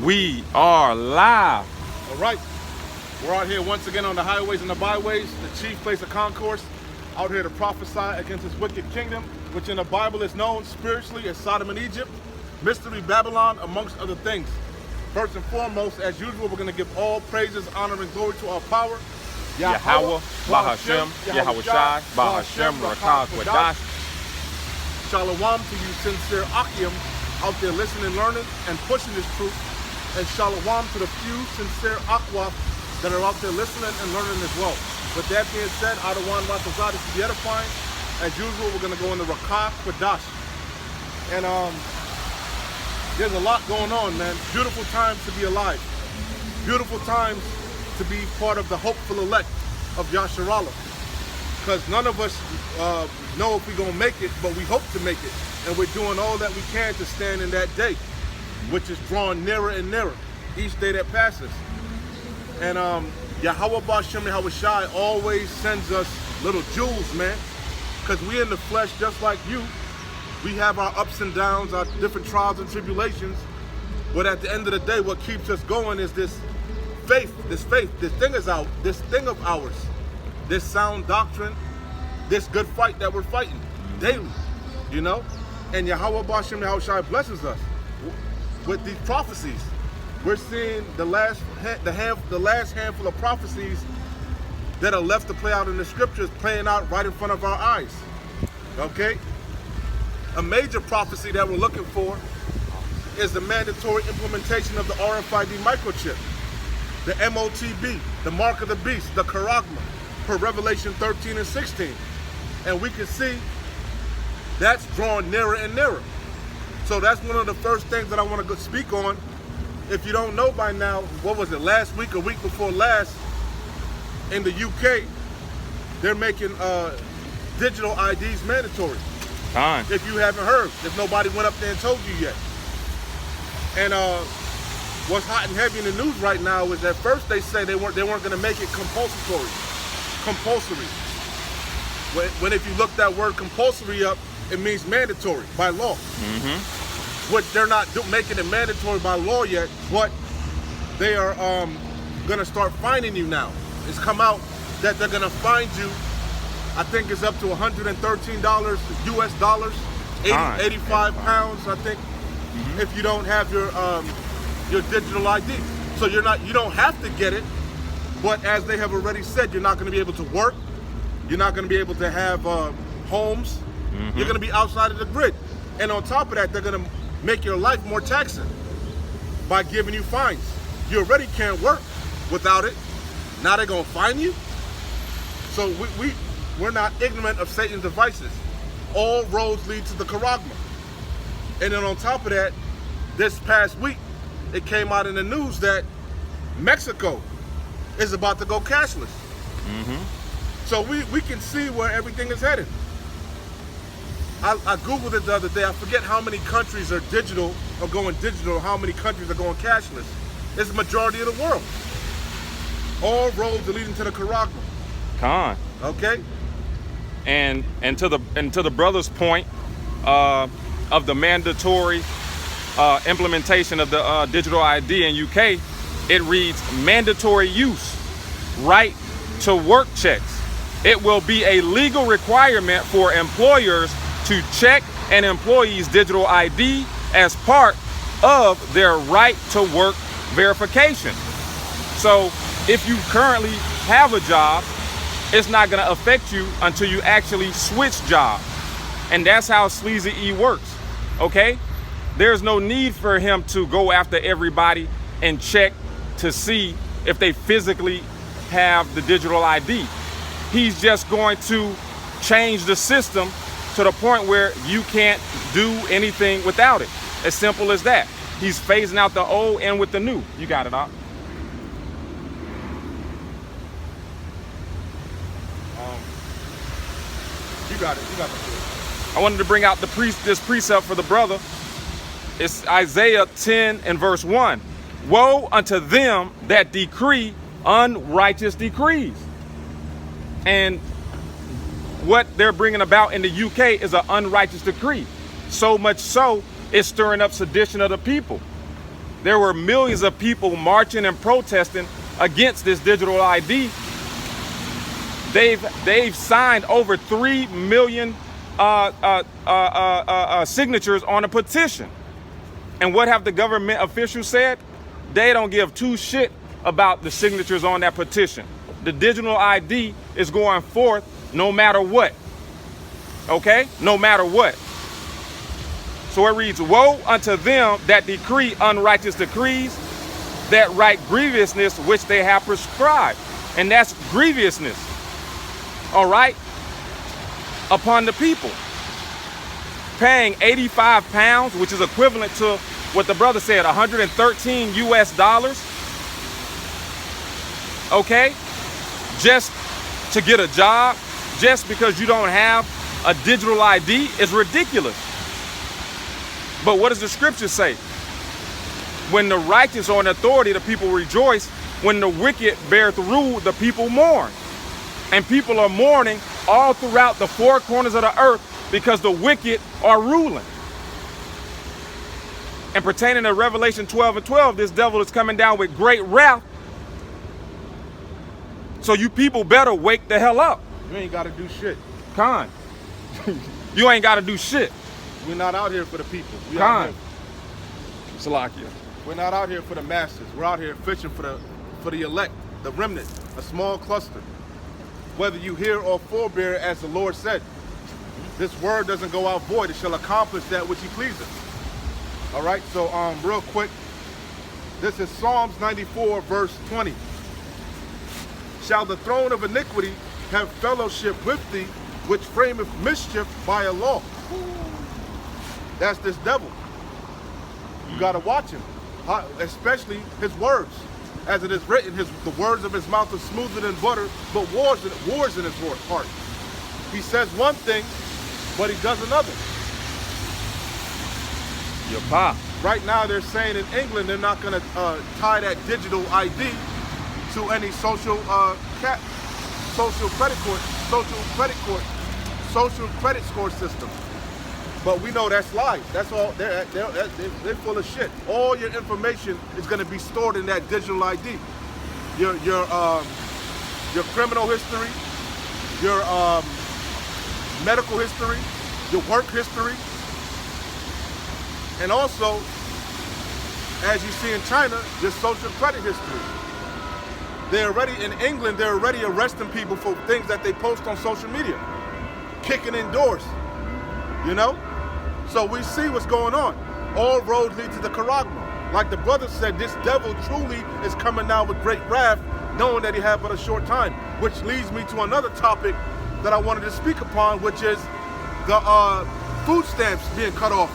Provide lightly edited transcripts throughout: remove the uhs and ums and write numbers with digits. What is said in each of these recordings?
We are live. All right, we're out here once again on the highways and the byways, the chief place of concourse, out here to prophesy against this wicked kingdom, which in the Bible is known spiritually as Sodom and Egypt, mystery Babylon, amongst other things. First and foremost, as usual, we're going to give all praises, honor, and glory to our power, Yahweh, Bahashem, Yahweh Shai, Bahashem, Rakah, Kwadash. Shalom to you sincere Akim out there listening, learning, and pushing this truth. And shalom to the few sincere Aqua that are out there listening and learning as well. With that being said, Adawan Ratazadis to be edifying. As usual, we're going to go into Rakah Kwadash. And there's a lot going on, man. Beautiful times to be alive. Beautiful times to be part of the hopeful elect of Yasharallah. Because none of us know if we're going to make it, but we hope to make it. And we're doing all that we can to stand in that day, which is drawing nearer and nearer each day that passes. And Yahweh Bashem Yahweh Shai always sends us little jewels, man. Because we in the flesh just like you. We have our ups and downs, our different trials and tribulations. But at the end of the day, what keeps us going is this faith, this thing of ours, this sound doctrine, this good fight that we're fighting daily, you know? And Yahweh Bashem Yahweh Shai blesses us with these prophecies. We're seeing the last handful of prophecies that are left to play out in the scriptures playing out right in front of our eyes. Okay? A major prophecy that we're looking for is the mandatory implementation of the RFID microchip, the MOTB, the mark of the beast, the charagma, per Revelation 13 and 16. And we can see that's drawing nearer and nearer. So that's one of the first things that I want to speak on. If you don't know by now, what was it, last week or week before last, in the UK, they're making digital IDs mandatory. Fine. If you haven't heard, if nobody went up there and told you yet. And what's hot and heavy in the news right now is at first they say they weren't going to make it compulsory. When if you look that word compulsory up, it means mandatory by law. Which they're not making it mandatory by law yet, but they are going to start fining you now. It's come out that they're going to fine you, I think it's up to $113 US dollars, 85 pounds, I think, if you don't have your digital ID. So you don't have to get it, but as they have already said, you're not going to be able to work. You're not going to be able to have homes. You're going to be outside of the grid. And on top of that, they're going to make your life more taxing by giving you fines. You already can't work without it. Now they're going to fine you? So we're not ignorant of Satan's devices. All roads lead to the charagma. And then on top of that, this past week, it came out in the news that Mexico is about to go cashless. So we can see where everything is headed. I Googled it the other day. I forget how many countries are digital or going digital, how many countries are going cashless. It's the majority of the world. All roads are leading to the charagma. Khan. Okay? And to the brother's point of the mandatory implementation of the digital ID in UK, it reads mandatory use, right to work checks. It will be a legal requirement for employers to check an employee's digital ID as part of their right to work verification. So if you currently have a job, it's not going to affect you until you actually switch jobs. And that's how Sleazy E works, okay? There's no need for him to go after everybody and check to see if they physically have the digital ID. He's just going to change the system to the point where you can't do anything without it. As simple as that. He's phasing out the old and with the new. You got it, Doc. You got it. I wanted to bring out this precept for the brother. It's Isaiah 10 and verse 1. Woe unto them that decree unrighteous decrees. And what they're bringing about in the UK is an unrighteous decree. So much so, it's stirring up sedition of the people. there were millions of people marching and protesting against this digital ID. They've signed over 3 million signatures on a petition. And what have the government officials said? They don't give two shit about the signatures on that petition. The digital ID is going forth no matter what. Okay? No matter what. So it reads, woe unto them that decree unrighteous decrees, that write grievousness which they have prescribed. And that's grievousness. All right? Upon the people. Paying 85 pounds, which is equivalent to what the brother said, 113 US dollars. Okay? Just to get a job, just because you don't have a digital ID is ridiculous. But what does the scripture say? When the righteous are in authority, the people rejoice. When the wicked beareth rule, the people mourn. And people are mourning all throughout the four corners of the earth because the wicked are ruling. And pertaining to Revelation 12:12, this devil is coming down with great wrath. So you people better wake the hell up. You ain't got to do shit. Con. You ain't got to do shit. We're not out here for the people. Con. Salakia. We're not out here for the masses. We're out here fishing for the elect, the remnant, a small cluster. Whether you hear or forbear, as the Lord said, this word doesn't go out void. It shall accomplish that which he pleases. All right, so real quick, this is Psalms 94, verse 20. Shall the throne of iniquity have fellowship with thee, which frameth mischief by a law? That's this devil. You gotta watch him, especially his words. As it is written, the words of his mouth are smoother than butter, but wars in his heart. He says one thing, but he does another. Your pop. Right now, they're saying in England they're not going to tie that digital ID to any social credit score system. But we know that's lies. That's all. They're full of shit. All your information is going to be stored in that digital ID. Your criminal history, your medical history, your work history, and also, as you see in China, your social credit history. In England, they're already arresting people for things that they post on social media, kicking in doors, you know? So we see what's going on. All roads lead to the Charagma. Like the brother said, this devil truly is coming down with great wrath, knowing that he had but a short time, which leads me to another topic that I wanted to speak upon, which is the food stamps being cut off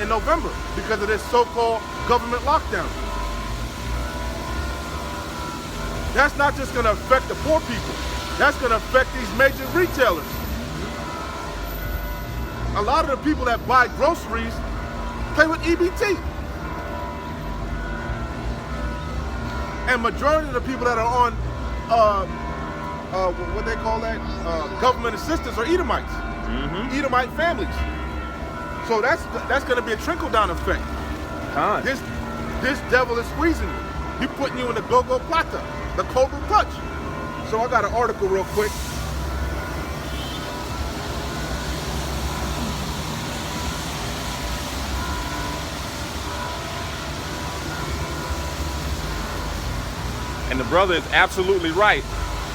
in November because of this so-called government lockdown. That's not just going to affect the poor people. That's going to affect these major retailers. A lot of the people that buy groceries pay with EBT. And majority of the people that are on, what they call that, government assistance are Edomites. Edomite families. So that's going to be a trickle-down effect. This devil is squeezing you. He's putting you in the go-go plata, the cobra clutch. So I got an article real quick. And the brother is absolutely right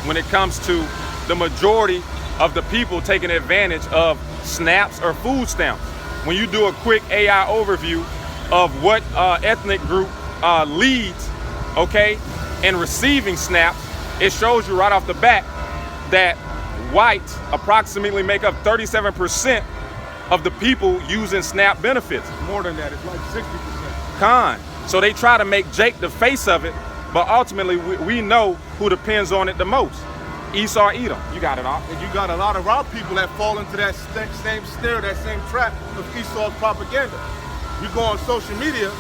when it comes to the majority of the people taking advantage of snaps or food stamps. When you do a quick AI overview of what ethnic group leads, okay, in receiving snaps, it shows you right off the bat that whites approximately make up 37% of the people using SNAP benefits. More than that, it's like 60%. Con. So they try to make Jake the face of it, but ultimately we know who depends on it the most. Esau Edom. You got it all. And you got a lot of our people that fall into that same snare, that same trap of Esau's propaganda. You go on social media,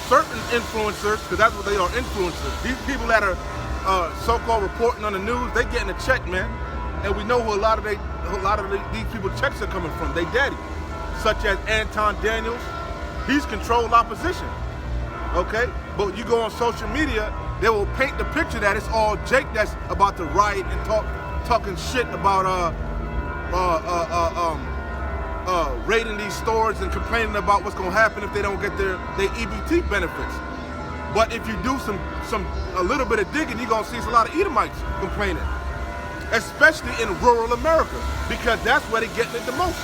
certain influencers, because that's what they are, influencers. These people that are so-called reporting on the news, they getting a check, man. And we know who a lot of these people checks are coming from. They daddy, such as Anton Daniels. He's controlled opposition. Okay? But you go on social media, they will paint the picture that it's all Jake that's about to riot and talking shit about raiding these stores and complaining about what's gonna happen if they don't get their EBT benefits. But if you do a little bit of digging, you're gonna see a lot of Edomites complaining, especially in rural America, because that's where they're getting it the most.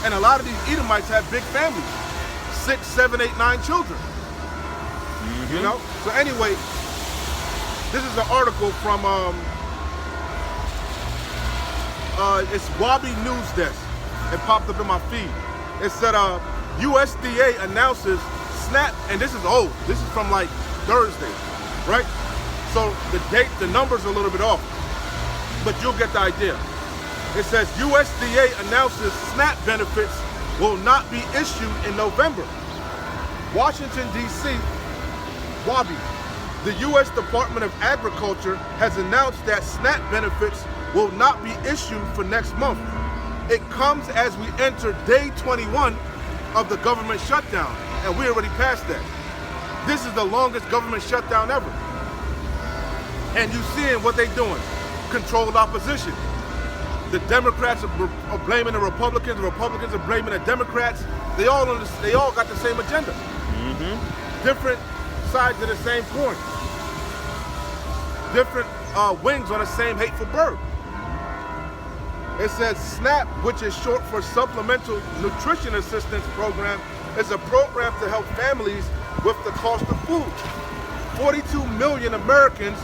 And a lot of these Edomites have big families, 6, 7, 8, 9 children. You know. So anyway, this is an article from it's Wabi News Desk. It popped up in my feed. It said USDA announces SNAP, and this is old. This is from like Thursday, right? So the numbers are a little bit off, but you'll get the idea. It says USDA announces SNAP benefits will not be issued in November. Washington, D.C., Wabi. The U.S. Department of Agriculture has announced that SNAP benefits will not be issued for next month. It comes as we enter day 21 of the government shutdown, and we already passed that. This is the longest government shutdown ever. And you seeing what they're doing. Controlled opposition. The Democrats are blaming the Republicans are blaming the Democrats. They all got the same agenda. Different sides of the same coin. Different wings on the same hateful bird. It says SNAP, which is short for Supplemental Nutrition Assistance Program, is a program to help families with the cost of food. 42 million Americans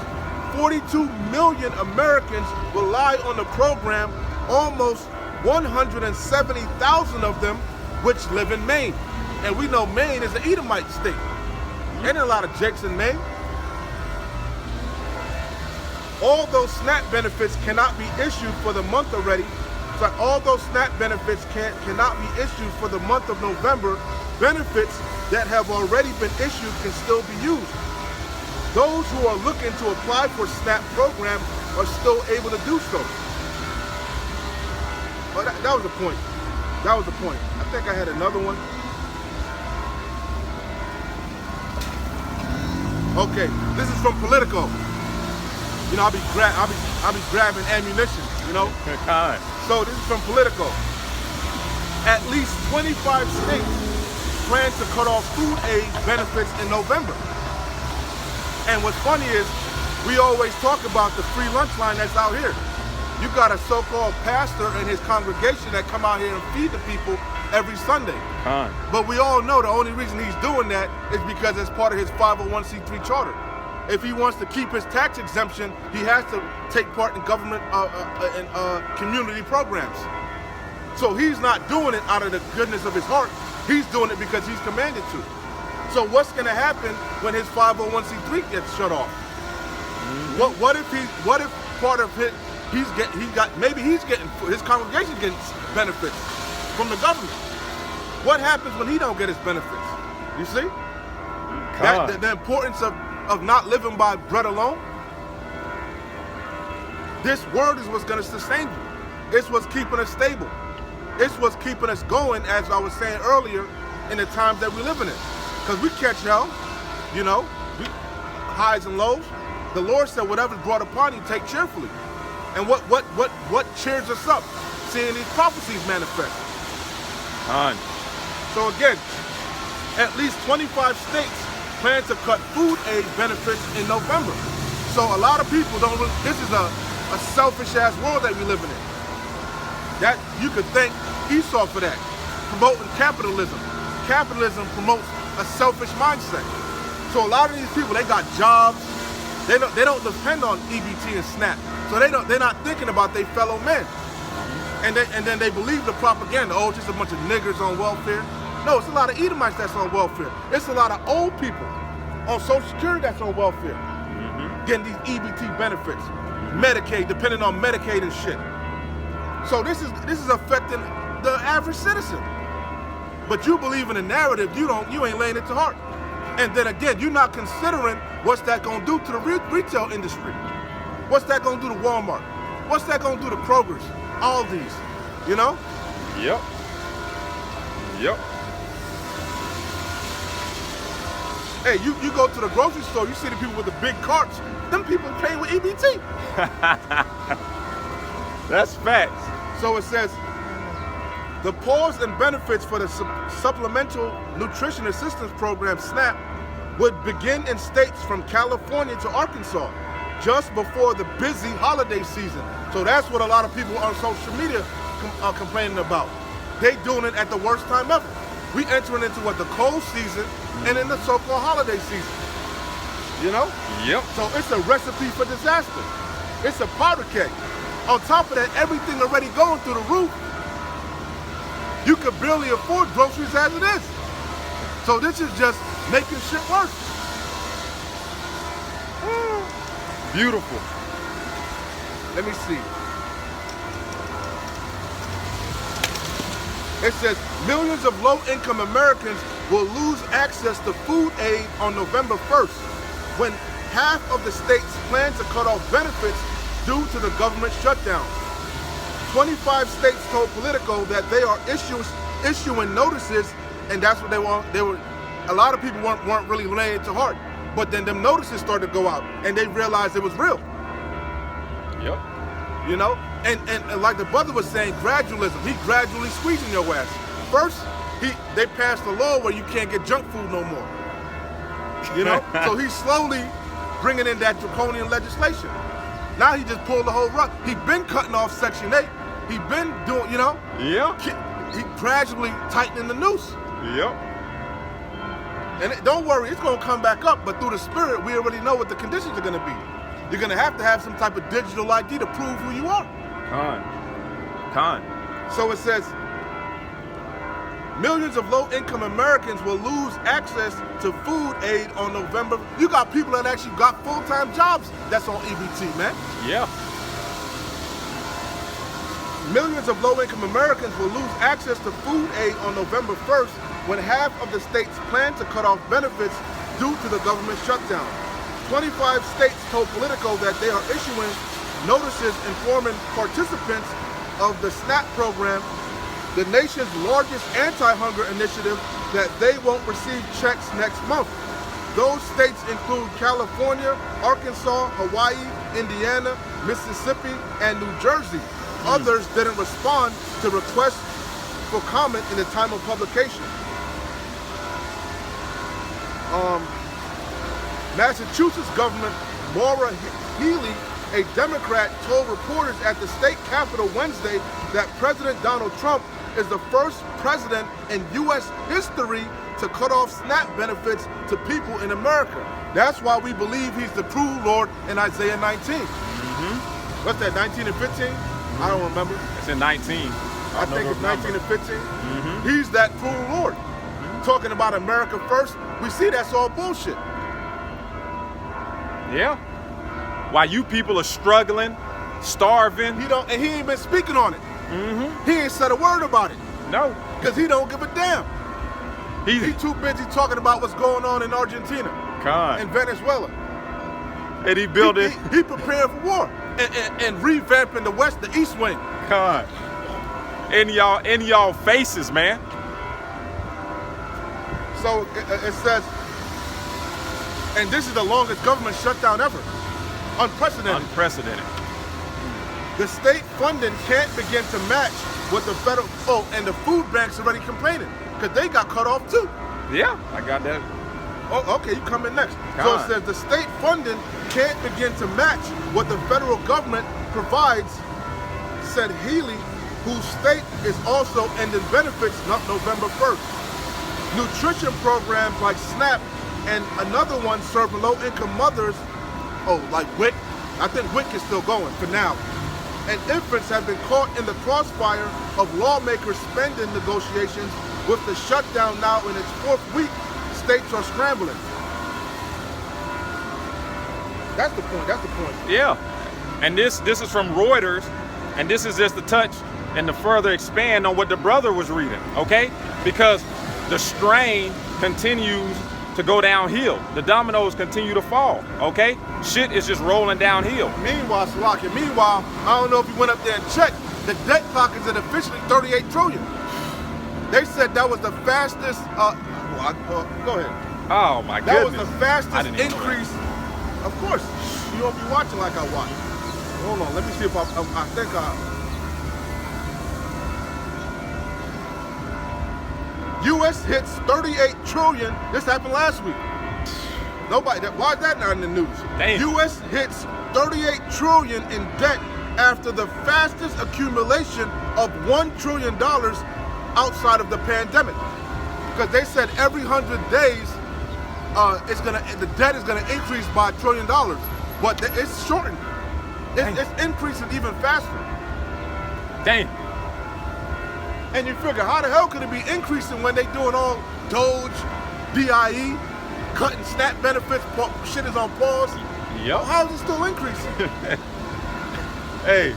rely on the program, almost 170,000 of them which live in Maine. And we know Maine is an Edomite state. Ain't a lot of Jakes in Maine. All those SNAP benefits cannot be issued for the month already. So all those SNAP benefits cannot be issued for the month of November. Benefits that have already been issued can still be used. Those who are looking to apply for SNAP program are still able to do so. Oh, that was the point. That was the point. I think I had another one. Okay, this is from Politico. You know, I'll be grabbing ammunition, you know? So this is from Politico. At least 25 states plan to cut off food aid benefits in November. And what's funny is, we always talk about the free lunch line that's out here. You got a so-called pastor and his congregation that come out here and feed the people every Sunday. But we all know the only reason he's doing that is because it's part of his 501c3 charter. If he wants to keep his tax exemption, he has to take part in government and community programs. So he's not doing it out of the goodness of his heart. He's doing it because he's commanded to. So what's going to happen when his 501c3 gets shut off? What if part of it his congregation getting benefits from the government? What happens when he don't get his benefits? You see? The importance of not living by bread alone. This word is what's going to sustain you. It's what's keeping us stable. It's what's keeping us going, as I was saying earlier, in the times that we're living in. Because we catch hell, you know, highs and lows. The Lord said, whatever's brought upon you, take cheerfully. And what cheers us up? Seeing these prophecies manifest. So again, at least 25 states plan to cut food aid benefits in November. So a lot of people don't really, this is a selfish ass world that we living in. That you could thank Esau for that, promoting capitalism. Capitalism promotes a selfish mindset. So a lot of these people, they got jobs. They don't depend on EBT and SNAP. So they're not thinking about their fellow men. And then they believe the propaganda. Oh, it's just a bunch of niggers on welfare. No, it's a lot of Edomites that's on welfare. It's a lot of old people on Social Security that's on welfare, getting these EBT benefits, Medicaid, depending on Medicaid and shit. So this is affecting the average citizen. But you believe in the narrative, you ain't laying it to heart. And then again, you're not considering what's that gonna do to the retail industry. What's that gonna do to Walmart? What's that gonna do to Kroger's? Aldi's, you know? Yep. Hey, you go to the grocery store, you see the people with the big carts. Them people paying with EBT. That's facts. So it says, the pause and benefits for the Supplemental Nutrition Assistance Program, SNAP, would begin in states from California to Arkansas just before the busy holiday season. So that's what a lot of people on social media are complaining about. They doing it at the worst time ever. We entering into what, the cold season and in the so-called holiday season. You know? Yep. So it's a recipe for disaster. It's a powder keg. On top of that, everything already going through the roof. You could barely afford groceries as it is. So this is just making shit worse. Beautiful. Let me see. It says millions of low-income Americans will lose access to food aid on November 1st, when half of the states plan to cut off benefits due to the government shutdown. 25 states told Politico that they are issuing notices, and that's what they want. A lot of people weren't really laying it to heart, but then them notices started to go out, and they realized it was real. Yep. You know, and like the brother was saying, gradualism. He gradually squeezing your ass. First, they passed a law where you can't get junk food no more. You know, so he's slowly bringing in that draconian legislation. Now he just pulled the whole rug. He been cutting off Section 8. He been doing, you know. Yeah. He gradually tightening the noose. Yep. And don't worry, it's gonna come back up. But through the spirit, we already know what the conditions are gonna be. You're gonna have some type of digital ID to prove who you are. Con. So it says, millions of low-income Americans will lose access to food aid on November. You got people that actually got full-time jobs that's on EBT, man. Yeah. Millions of low-income Americans will lose access to food aid on November 1st, when half of the states plan to cut off benefits due to the government shutdown. 25 states told Politico that they are issuing notices informing participants of the SNAP program, the nation's largest anti-hunger initiative, that they won't receive checks next month. Those states include California, Arkansas, Hawaii, Indiana, Mississippi, and New Jersey. Others didn't respond to requests for comment in the time of publication. Massachusetts Governor Maura Healey, a Democrat, told reporters at the state capitol Wednesday that President Donald Trump is the first president in U.S. history to cut off SNAP benefits to people in America. That's why we believe he's the true Lord in Isaiah 19. Mm-hmm. What's that, 19 and 15? I don't remember. It's in 19. I think it's 19 and 15. Mm-hmm. He's that true Lord. Mm-hmm. Talking about America first, we see that's all bullshit. Yeah. While you people are struggling, starving. And he ain't been speaking on it. Mm-hmm. He ain't said a word about it. No. Because he don't give a damn. He's too busy talking about what's going on in Argentina and Venezuela. And he built it. He preparing for war and revamping the West, the East Wing. In y'all faces, man. So it says, and this is the longest government shutdown ever. Unprecedented. The state funding can't begin to match what the federal, and the food banks already complaining because they got cut off too. Yeah, I got that. Oh, okay, you come in next. So it says the state funding can't begin to match what the federal government provides, said Healey, whose state is also ending benefits November 1st. Nutrition programs like SNAP and another one serving low-income mothers, like WIC, I think WIC is still going for now, and infants have been caught in the crossfire of lawmakers' spending negotiations. With the shutdown now in its 4th week, states are scrambling. That's the point. Yeah. And this is from Reuters, and this is just to touch and to further expand on what the brother was reading, okay? Because the strain continues to go downhill. The dominoes continue to fall, okay? Shit is just rolling downhill. Meanwhile, Salaki, I don't know if you went up there and checked, the debt clock is at officially 38 trillion. They said that was the fastest, go ahead. Oh my That was goodness. the I fastest didn't even know that. increase. Of course, you don't be watching like I watch. Hold on, let me see if I think U.S. hits 38 trillion. This happened last week. Nobody. Why is that not in the news? Damn. U.S. hits 38 trillion in debt after the fastest accumulation of $1 trillion outside of the pandemic. Because they said every 100 days, the debt is gonna increase by $1 trillion, but it's shortened. It's increasing even faster. Dang. And you figure, how the hell could it be increasing when they doing all Doge, DIE, cutting SNAP benefits, shit is on pause? Yep. How is it still increasing? Hey,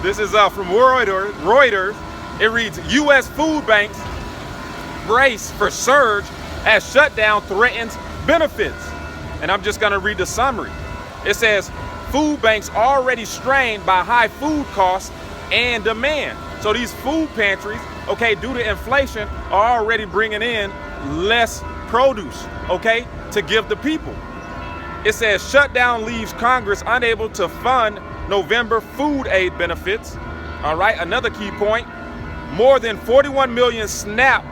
this is from Reuters. It reads, U.S. food banks brace for surge as shutdown threatens benefits. And I'm just gonna read the summary. It says, food banks already strained by high food costs and demand. So these food pantries, okay, due to inflation, are already bringing in less produce, okay, to give the people. It says shutdown leaves Congress unable to fund November food aid benefits. All right, another key point, more than 41 million SNAP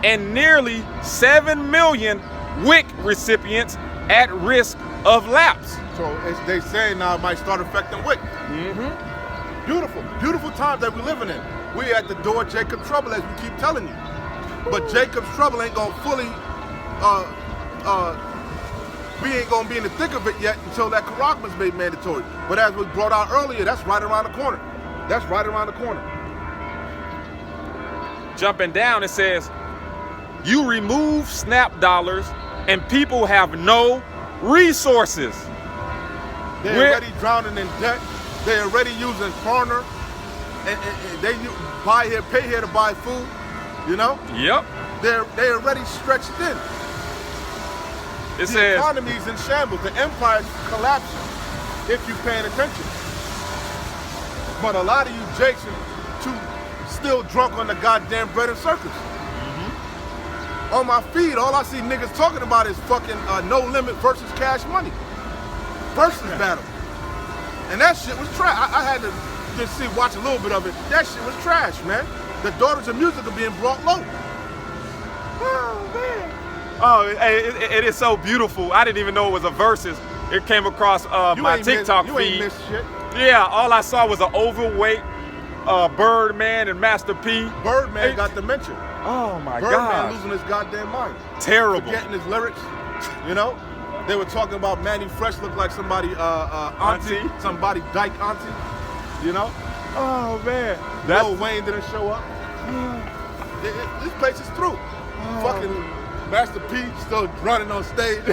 and nearly 7 million WIC recipients at risk of lapse. So they say now it might start affecting WIC. Beautiful, beautiful times that we're living in. We at the door of Jacob's trouble, as we keep telling you. But Jacob's trouble ain't gonna fully, we ain't gonna be in the thick of it yet until that Karakman's made mandatory. But as we brought out earlier, that's right around the corner. That's right around the corner. Jumping down, it says, you remove SNAP dollars and people have no resources. They're already drowning in debt. They're already using foreigner, and they buy here, pay here to buy food. You know, Yep. they're already stretched thin. It The says, economy's in shambles. The empire's collapsing. If you're paying attention. But a lot of you jakes are too still drunk on the goddamn bread and circus. On my feed, all I see niggas talking about is fucking No Limit versus Cash Money versus battle. And that shit was trash. I had to just watch a little bit of it. That shit was trash, man. The daughters of music are being brought low. Oh, man. oh, hey, it is so beautiful. I didn't even know it was a versus. It came across my TikTok You feed. ain't missed shit. Yeah, all I saw was an overweight Birdman and Master P. Birdman Hey. got dementia. Oh my Birdman God. losing his goddamn mind. Terrible. Forgetting his lyrics, you know? They were talking about Manny Fresh looked like somebody, auntie, Auntie? somebody dyke auntie, you know? Oh man. Lil Wayne didn't show up. This place is through. Fucking Master P still running on stage.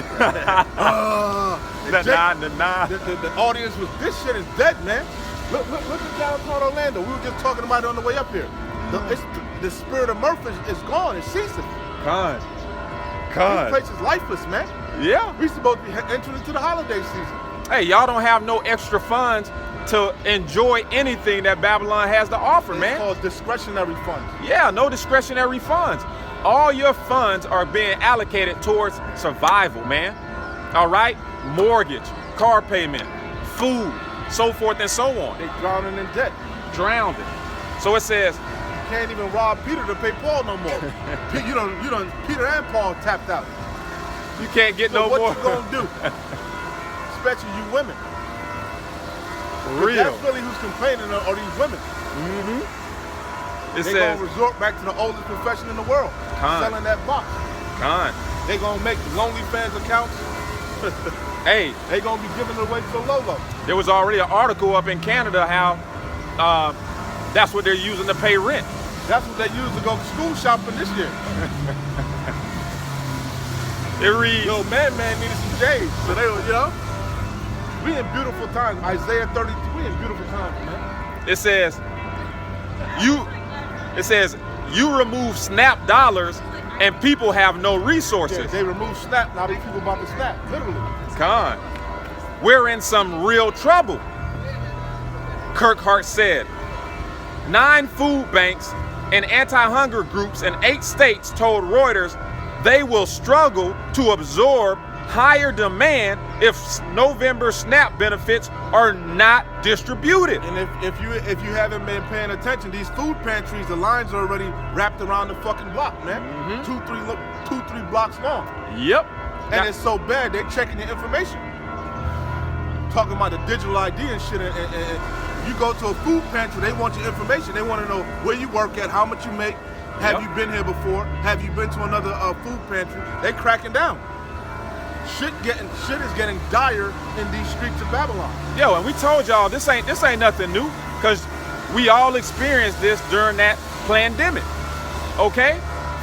The audience was, this shit is dead, man. Look at downtown Orlando. We were just talking about it on the way up here. The spirit of Murphy is gone. It's ceasing. Con. This place is lifeless, man. Yeah. We supposed to be entering into the holiday season. Hey, y'all don't have no extra funds to enjoy anything that Babylon has to offer, It's man. called discretionary funds. Yeah, no discretionary funds. All your funds are being allocated towards survival, man. All right? Mortgage, car payment, food, so forth and so on. They drowning in debt. Drowned. So it says, You can't even rob Peter to pay Paul no more. you done, Peter and Paul tapped out. you can't get So no what more. you gonna do? Especially you women. For real. That's really who's complaining are these women. It They says, gonna resort back to the oldest profession in the world, Con. selling that box. Con. They gonna make OnlyFans accounts. Hey, They gonna be giving it away to Lolo. there was already an article up in Canada how that's what they're using to pay rent. That's what they use to go school shopping this year. It reads, Yo, man needed some J's, so they were, you know. We in beautiful times. Isaiah 32. We in beautiful times, man. it says, you remove SNAP dollars and people have no Yeah, resources. they removed Snap. Now these people about to snap, literally. Con. We're in some real trouble. Kirkhart said. 9 food banks and anti-hunger groups in 8 states told Reuters they will struggle to absorb higher demand if November SNAP benefits are not distributed. And if you haven't been paying attention, these food pantries, the lines are already wrapped around the fucking block, man. Mm-hmm. 2-3 blocks long. Yep. And it's so bad, they're checking your information. Talking about the digital ID and shit. And you go to a food pantry, they want your information. They want to know where you work at, how much you make. Have you been here before? Have you been to another food pantry? They cracking down. Shit is getting dire in these streets of Babylon. Yo, and we told y'all this ain't nothing new, because we all experienced this during that pandemic. Okay?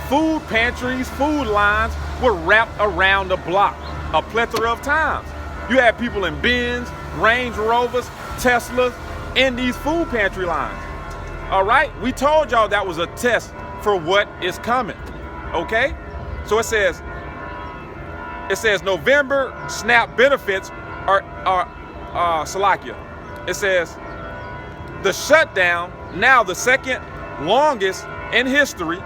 Food pantries, food lines were wrapped around the block a plethora of times. You had people in Benz, Range Rovers, Teslas in these food pantry lines. All right? We told y'all that was a test for what is coming. Okay? So it says November SNAP benefits are Salakia. It says the shutdown, now the second longest in history,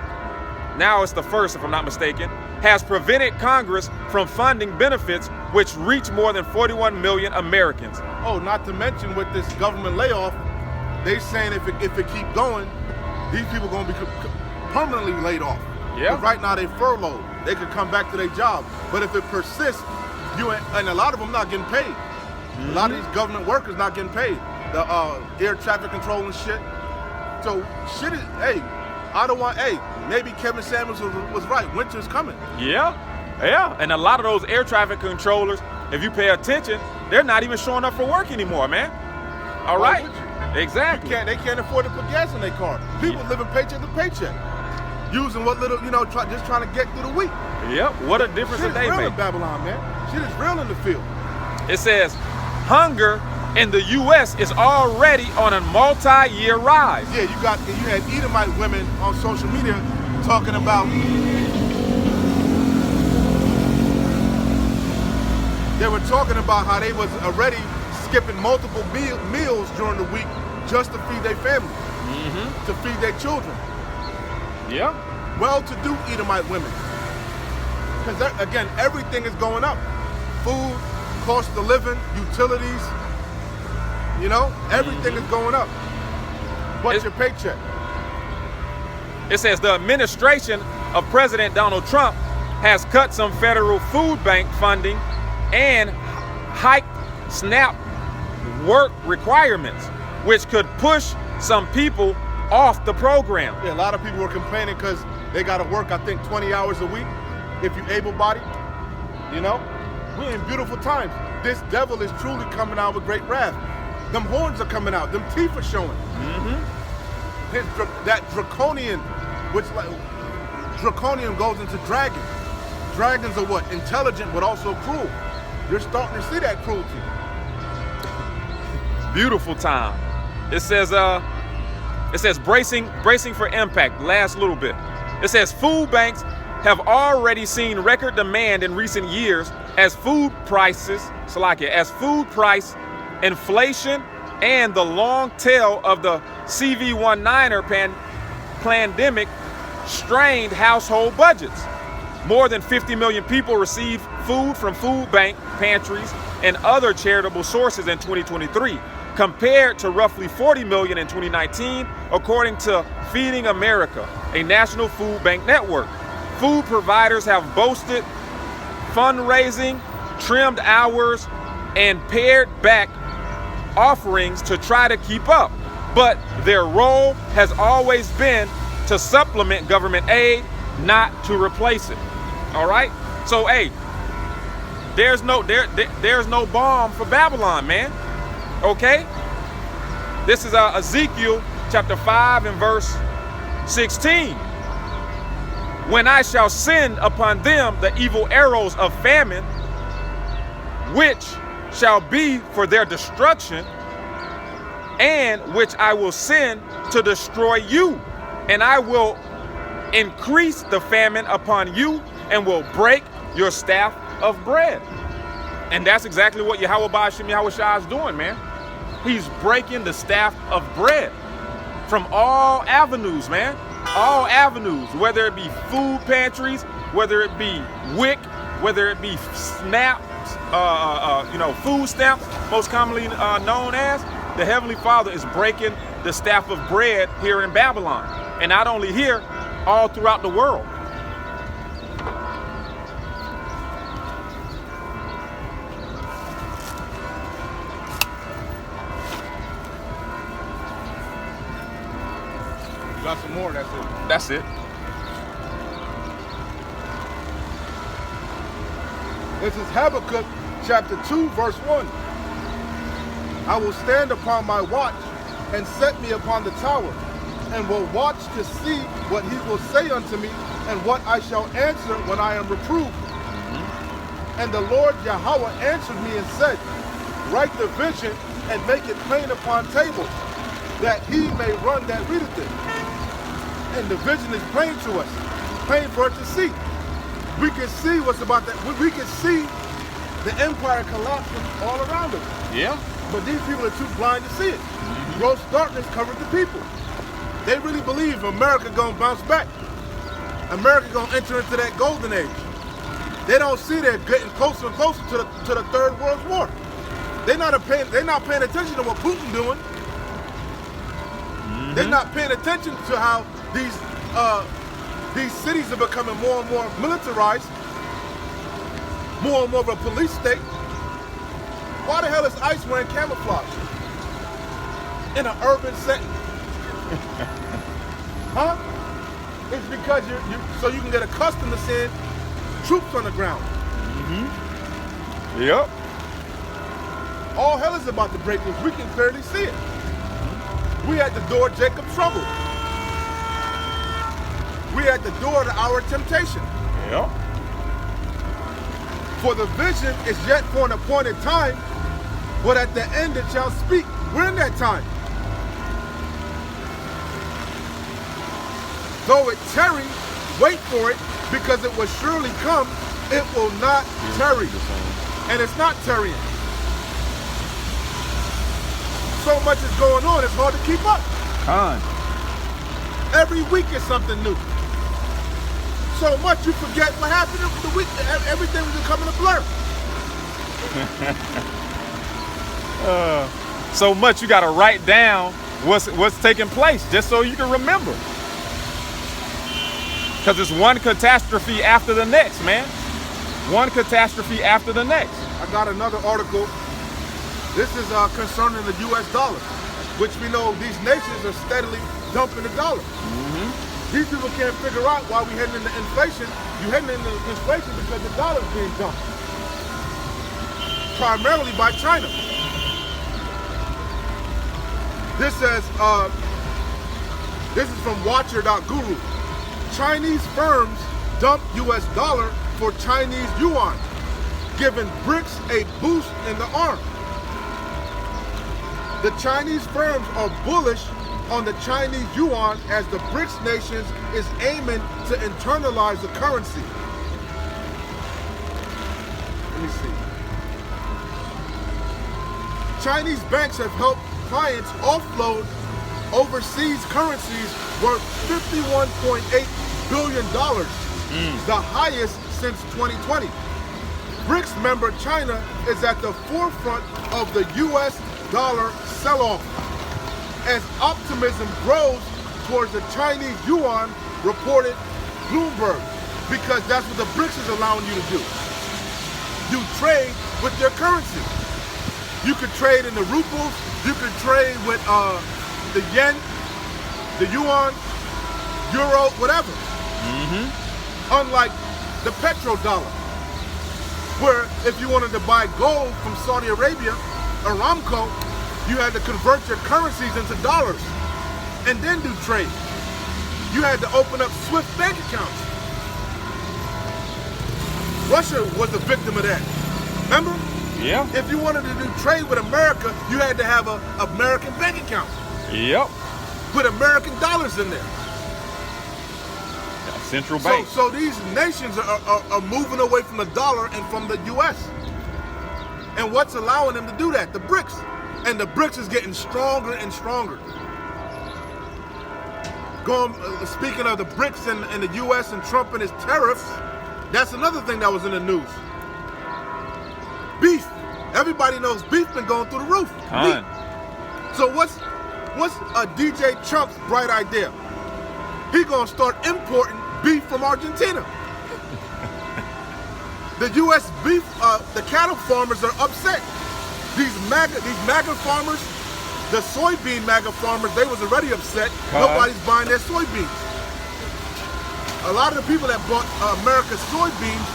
now it's the first if I'm not mistaken, has prevented Congress from funding benefits which reach more than 41 million Americans. Oh, not to mention with this government layoff, they saying if it keep going, these people gonna be permanently laid off. Yeah. Right now they furloughed. They could come back to their job. But if it persists, and a lot of them not getting paid. Mm-hmm. A lot of these government workers not getting paid. The air traffic control and shit. So shit is, maybe Kevin Samuels was right. Winter's coming. Yeah. And a lot of those air traffic controllers, if you pay attention, they're not even showing up for work anymore, man. All right. Exactly. They can't afford to put gas in their car. People living paycheck to paycheck. Using what little, just trying to get through the week. Yep, what a difference a day makes. Shit is real makes. in Babylon, man. Shit is real in the field. It says, hunger in the U.S. is already on a multi-year rise. Yeah, you had Edomite women on social media talking about, they were talking about how they was already skipping multiple meals during the week just to feed their family, to feed their children. Yeah. Well-to-do Edomite women. Because, again, everything is going up. Food, cost of living, utilities, everything is going up. What's your paycheck? It says the administration of President Donald Trump has cut some federal food bank funding and hiked SNAP work requirements, which could push some people off the program. Yeah, a lot of people were complaining because they got to work, I think, 20 hours a week if you're able-bodied. We're in beautiful times. This devil is truly coming out with great wrath. Them horns are coming out. Them teeth are showing. That draconian, draconian goes into dragon. Dragons are what? Intelligent, but also cruel. You're starting to see that cruelty. Beautiful time. It says bracing for impact. Last little bit. It says food banks have already seen record demand in recent years as food price inflation and the long tail of the CV19 pandemic strained household budgets. More than 50 million people received food from food bank, pantries, and other charitable sources in 2023, compared to roughly 40 million in 2019, according to Feeding America, a national food bank network. Food providers have boasted fundraising, trimmed hours, and pared back offerings to try to keep up. But their role has always been to supplement government aid, not to replace it. All right? So, hey, there's no balm for Babylon, man. Okay? This is Ezekiel chapter 5 and verse 16. When I shall send upon them the evil arrows of famine, which shall be for their destruction, and which I will send to destroy you, and I will increase the famine upon you, and will break your staff of bread. And that's exactly what Yahweh Ba'ashem Yahushua is doing, man. He's breaking the staff of bread from all avenues, man. All avenues, whether it be food pantries, whether it be WIC, whether it be SNAP, food stamps, most commonly known as, the Heavenly Father is breaking the staff of bread here in Babylon. And not only here, all throughout the world. You got some more, that's it. That's it. This is Habakkuk chapter 2, verse 1. I will stand upon my watch and set me upon the tower, and will watch to see what he will say unto me, and what I shall answer when I am reproved. And the Lord Yahweh answered me and said, write the vision and make it plain upon tables, that he may run that readeth it. And the vision is plain to us, plain for us to see. We can see what's about that. We can see the empire collapsing all around us. Yeah. But these people are too blind to see it. Gross darkness covered the people. They really believe America gonna bounce back. America gonna enter into that golden age. They don't see they're getting closer and closer to the Third World War. They're not paying attention to what Putin's doing. They're not paying attention to how these cities are becoming more and more militarized, more and more of a police state. Why the hell is ICE wearing camouflage in an urban setting? Huh? It's because so you can get accustomed to seeing troops on the ground. Yep. All hell is about to break loose. We can clearly see it. We at the door of Jacob's trouble. We at the door of the hour of temptation. Yep. For the vision is yet for an appointed time, but at the end it shall speak. We're in that time. Though it tarry, wait for it, because it will surely come. It will not tarry. And it's not tarrying. So much is going on, it's hard to keep up. Every week is something new. So much you forget what happened the week. Everything was becoming a blur. So much you got to write down what's taking place just so you can remember. Because it's one catastrophe after the next, man. One catastrophe after the next. I got another article. This is concerning the U.S. dollar, which we know these nations are steadily dumping the dollar. These people can't figure out why we heading into inflation. You heading into inflation because the dollar's being dumped, primarily by China. This says, this is from Watcher.guru. Chinese firms dump U.S. dollar for Chinese yuan, giving BRICS a boost in the arm. The Chinese firms are bullish on the Chinese yuan as the BRICS nations is aiming to internalize the currency. Let me see. Chinese banks have helped clients offload overseas currencies worth $51.8 billion, the highest since 2020. BRICS member China is at the forefront of the U.S. dollar sell-off as optimism grows towards the Chinese yuan, reported Bloomberg, because that's what the BRICS is allowing you to do. You trade with their currency. You could trade in the rubles, you could trade with the yen, the yuan, euro, whatever. Unlike the petrodollar, where if you wanted to buy gold from Saudi Arabia, Aramco, you had to convert your currencies into dollars and then do trade. You had to open up SWIFT bank accounts. Russia was a victim of that. Remember? Yeah. If you wanted to do trade with America, you had to have an American bank account. Yep. With American dollars in there. Central bank. So these nations are moving away from the dollar and from the U.S. And what's allowing them to do that? The BRICS. And the BRICS is getting stronger and stronger. Speaking of the BRICS and the U.S. and Trump and his tariffs, That's another thing that was in the news. Beef. Everybody knows beef been going through the roof. Con. So what's a DJ Trump's bright idea? He gonna start importing beef from Argentina. The U.S. beef, the cattle farmers are upset. These MAGA farmers, the soybean MAGA farmers, they was already upset. Nobody's buying their soybeans. A lot of the people that bought America's soybeans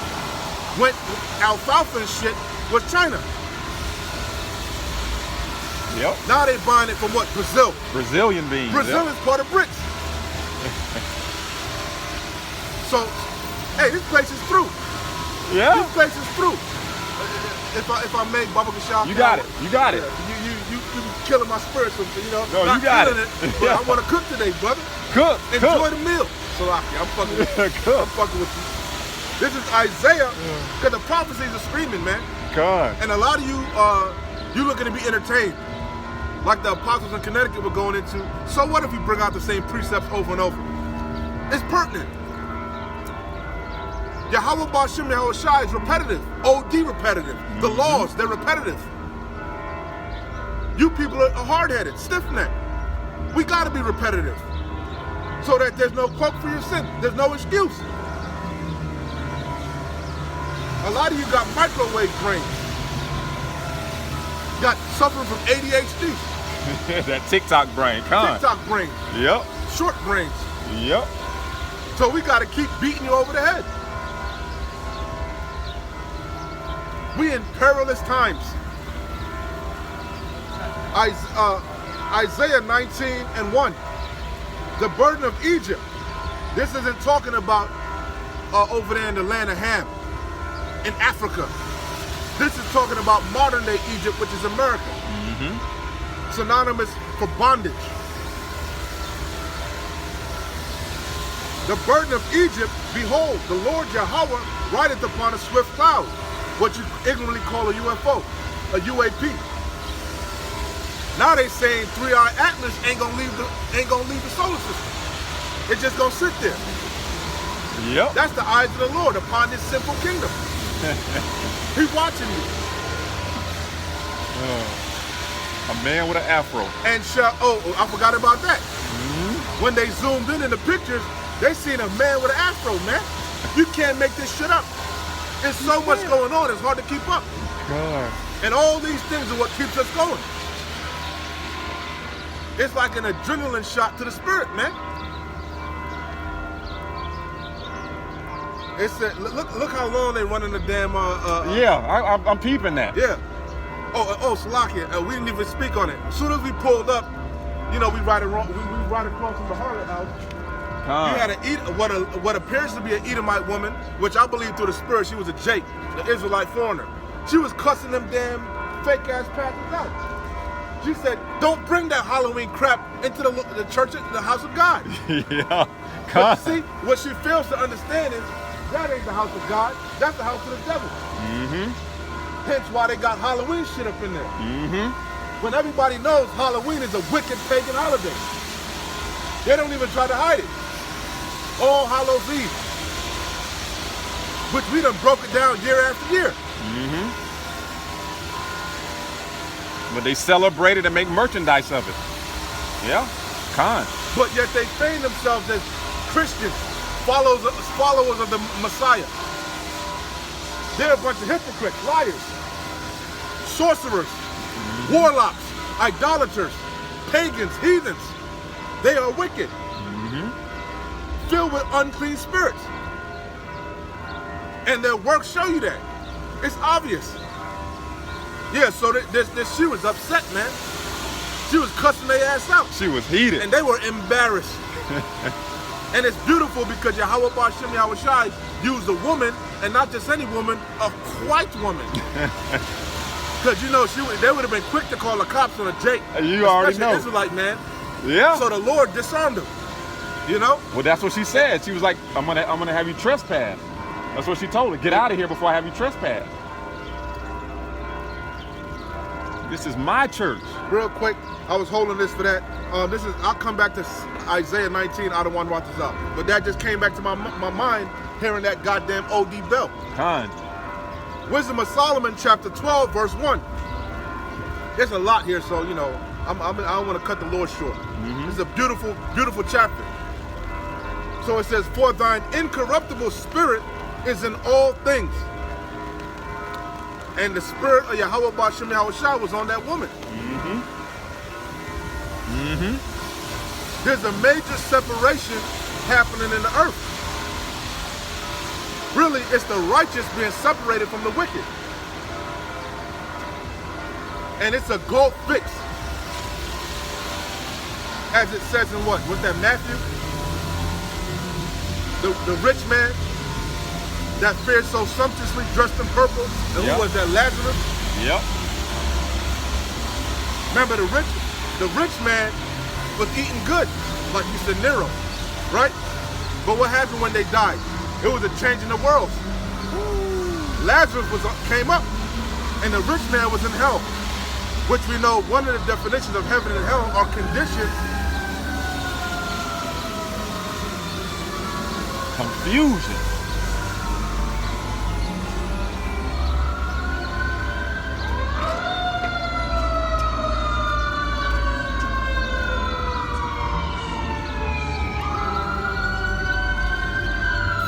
went alfalfa and shit was China. Yep. Now they buying it from what? Brazil. Brazilian beans. Brazil yep. is part of BRICS. So, hey, this place is through. Yeah. This place is through. If I make Baba Kashal, You got it. You got it. You killing my spirit, so, you know. No, not you got feeling it. But I want to cook today, brother. Cook. Enjoy the meal. Salaki, I'm fucking with you. Cook. I'm fucking with you. This is Isaiah, because the prophecies are screaming, man. Con. And a lot of you, you looking to be entertained. Like the apostles in Connecticut were going into. So what if we bring out the same precepts over and over? It's pertinent. Yahweh Ba'Shem Yahweh Shai is repetitive. OD repetitive. The laws, they're repetitive. You people are hard-headed, stiff-necked. We gotta be repetitive. So that there's no cloak for your sin. There's no excuse. A lot of you got microwave brains. Got suffering from ADHD. That TikTok brain. Con. TikTok brains. Yep. Short brains. Yep. So we gotta keep beating you over the head. We in perilous times. Isaiah 19:1. The burden of Egypt. This isn't talking about over there in the land of Ham, in Africa. This is talking about modern day Egypt, which is America. Synonymous for bondage. The burden of Egypt, behold, the Lord Yahweh rideth upon a swift cloud, what you ignorantly call a UFO, a UAP. Now they saying 3-Eye Atlas ain't gonna leave the solar system. It's just gonna sit there. Yep. That's the eyes of the Lord upon this simple kingdom. He's watching you. A man with an afro. And I forgot about that. When they zoomed in the pictures, they seen a man with an afro, man. You can't make this shit up. There's so much going on, it's hard to keep up. God. And all these things are what keeps us going. It's like an adrenaline shot to the spirit, man. It's look how long they running the damn Yeah, I'm peeping that. yeah. Salakia, we didn't even speak on it. As soon as we pulled up, you know, we right across from the Harlot House. You had what appears to be an Edomite woman, which I believe through the spirit she was a Jake, the Israelite foreigner. She was cussing them damn fake ass pastors out. She said, "Don't bring that Halloween crap into the church, the house of God." Yeah. But see, what she fails to understand is that ain't the house of God. That's the house of the devil. Hence why they got Halloween shit up in there. When everybody knows Halloween is a wicked pagan holiday. They don't even try to hide it. All Hallows Eve, which we done broke it down year after year. But they celebrate it and make merchandise of it. Yeah. Con. But yet they feign themselves as Christians, followers of the Messiah. They're a bunch of hypocrites, liars, sorcerers, warlocks, idolaters, pagans, heathens. They are wicked, filled with unclean spirits. And their works show you that. It's obvious. Yeah, so she was upset, man. She was cussing their ass out. She was heated. And they were embarrassed. And it's beautiful because Yahweh Ba'Shem Yahweh Shai used a woman, and not just any woman, a white woman. Because, you know, they would have been quick to call the cops on a Jake. You already know. Israelite man. Yeah. So the Lord disarmed him. You know? Well, that's what she said. She was like, I'm gonna have you trespass. That's what she told her. Get out of here before I have you trespass. This is my church. Real quick, I was holding this for that. I'll come back to Isaiah 19 out of one Watazah. But that just came back to my mind hearing that goddamn O.D. Bell. Con. Wisdom of Solomon, chapter 12, verse 1. There's a lot here, so, you know, I don't want to cut the Lord short. This is a beautiful, beautiful chapter. So it says, for thine incorruptible spirit is in all things. And the spirit of Yahweh Ba'ashem Yahushua was on that woman. There's a major separation happening in the earth. Really, it's the righteous being separated from the wicked. And it's a gold fix. As it says in what? Was that Matthew? The rich man that fared so sumptuously dressed in purple. And who was that? Lazarus? Yep. Remember, the rich man was eating good, like you said, Nero, right? But what happened when they died? It was a change in the world. Lazarus came up, and the rich man was in hell, which we know one of the definitions of heaven and hell are conditions. Confusion.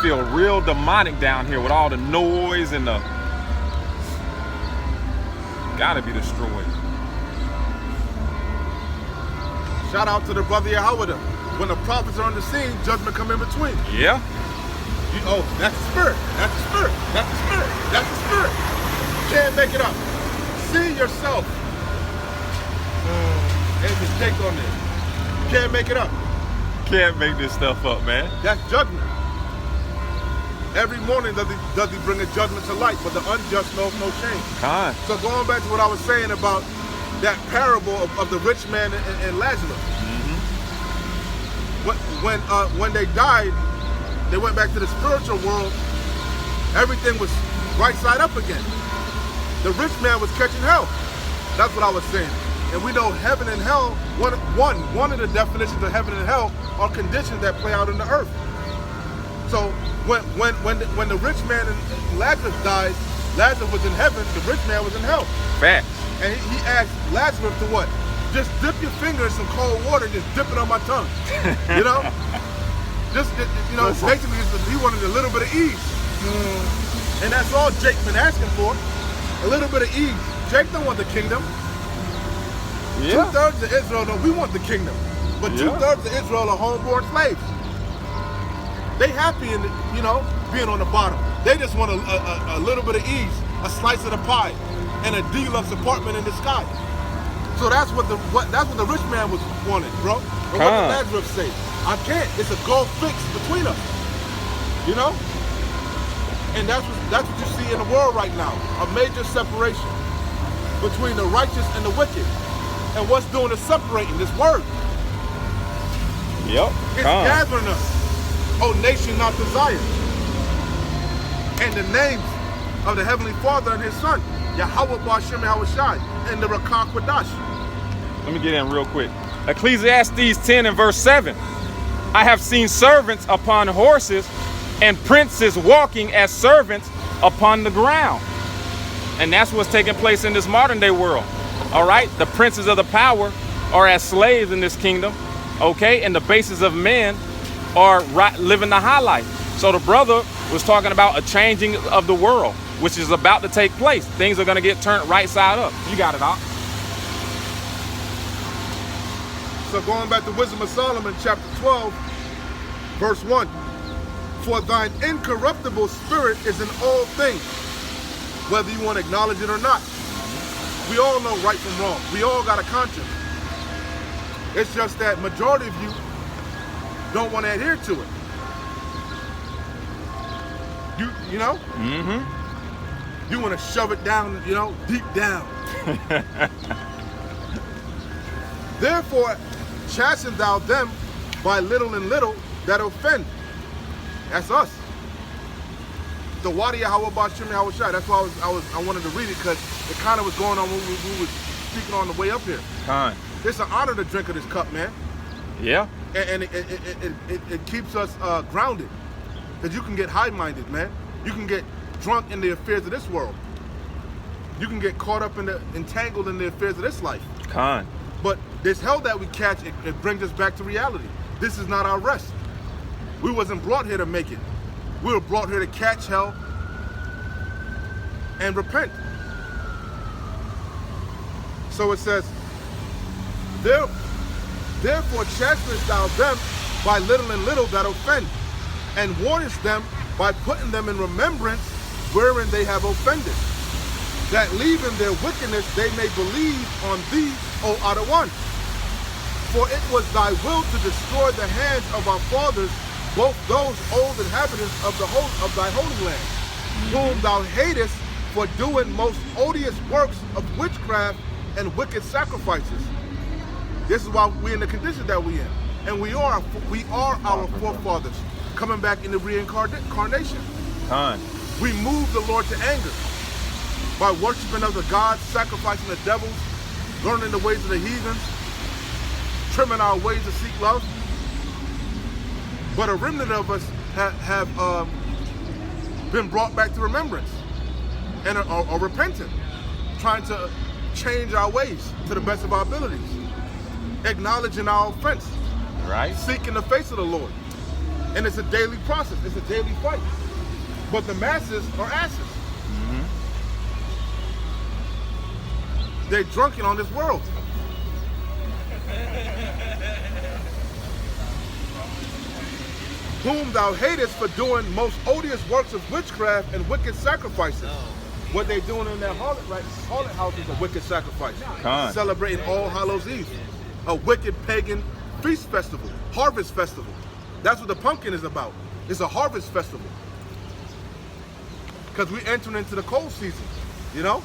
Feel real demonic down here with all the noise and the gotta be destroyed. Shout out to the brother Yahweh. When the prophets are on the scene, judgment come in between. Yeah. Oh, that's the spirit. That's the spirit. That's the spirit. That's the spirit. Can't make it up. See yourself. And just take on this. Can't make it up. Can't make this stuff up, man. That's judgment. Every morning does he bring a judgment to light, but the unjust knows no shame. Con. So going back to what I was saying about that parable of the rich man and Lazarus. When they died, they went back to the spiritual world. Everything was right side up again. The rich man was catching hell. That's what I was saying. And we know heaven and hell, one of the definitions of heaven and hell are conditions that play out in the earth. So when the rich man and Lazarus died, Lazarus was in heaven, the rich man was in hell. Facts. And he asked Lazarus to what? Just dip your finger in some cold water, just dip it on my tongue. You know? Basically he wanted a little bit of ease. And that's all Jake been asking for. A little bit of ease. Jake don't want the kingdom. Yeah. 2/3 of Israel, no, we want the kingdom. But 2/3 of Israel are homeborn slaves. They happy in being on the bottom. They just want a little bit of ease, a slice of the pie, and a deluxe apartment in the sky. So that's what the rich man was wanting, bro. But what did Lazarus say? I can't. It's a gold fix between us. You know? And that's what you see in the world right now. A major separation between the righteous and the wicked. And what's doing is separating this word. Yep. It's gathering us. Oh, nation not desire. And the names of the Heavenly Father and His Son, Yahweh Ba'ashem Yahushua, and the Rakah Quadash. Let me get in real quick. Ecclesiastes 10 and verse 7. I have seen servants upon horses and princes walking as servants upon the ground. And that's what's taking place in this modern day world. All right. The princes of the power are as slaves in this kingdom. Okay. And the bases of men are living the high life. So the brother was talking about a changing of the world, which is about to take place. Things are going to get turned right side up. You got it, Doc. So going back to Wisdom of Solomon, chapter 12, verse 1. For thine incorruptible spirit is in all things, whether you want to acknowledge it or not. We all know right from wrong. We all got a conscience. It's just that majority of you don't want to adhere to it. You know? Mm-hmm. You want to shove it down, deep down. Therefore, chasten thou them by little and little that offend. That's us. The Wadi Yahweh Ba'ashem Yahushua. That's why I wanted to read it, because it kind of was going on when we were speaking on the way up here. It's an honor to drink of this cup, man. Yeah. And it keeps us grounded. Because you can get high-minded, man. You can get drunk in the affairs of this world. You can get caught up entangled in the affairs of this life. Con. But this hell that we catch, it brings us back to reality. This is not our rest. We wasn't brought here to make it. We were brought here to catch hell and repent. So it says, therefore chastenest thou them by little and little that offend, and warnest them by putting them in remembrance wherein they have offended, that leaving their wickedness they may believe on thee, O Adawan. For it was thy will to destroy the hands of our fathers, both those old inhabitants of thy holy land, whom thou hatest for doing most odious works of witchcraft and wicked sacrifices. This is why we're in the condition that we're in. And we are our forefathers coming back in the reincarnation. We move the Lord to anger by worshiping other gods, sacrificing the devils, learning the ways of the heathens, trimming our ways to seek love. But a remnant of us have been brought back to remembrance and are repentant, trying to change our ways to the best of our abilities, acknowledging our offense, right? Seeking the face of the Lord. And it's a daily process. It's a daily fight. But the masses are asses. They're drunken on this world. Whom thou hatest for doing most odious works of witchcraft and wicked sacrifices. What they doing in their harlot house is a wicked sacrifice. Celebrating All Hallows Eve, a wicked pagan feast festival, harvest festival. That's what the pumpkin is about. It's a harvest festival. Because we're entering into the cold season, you know?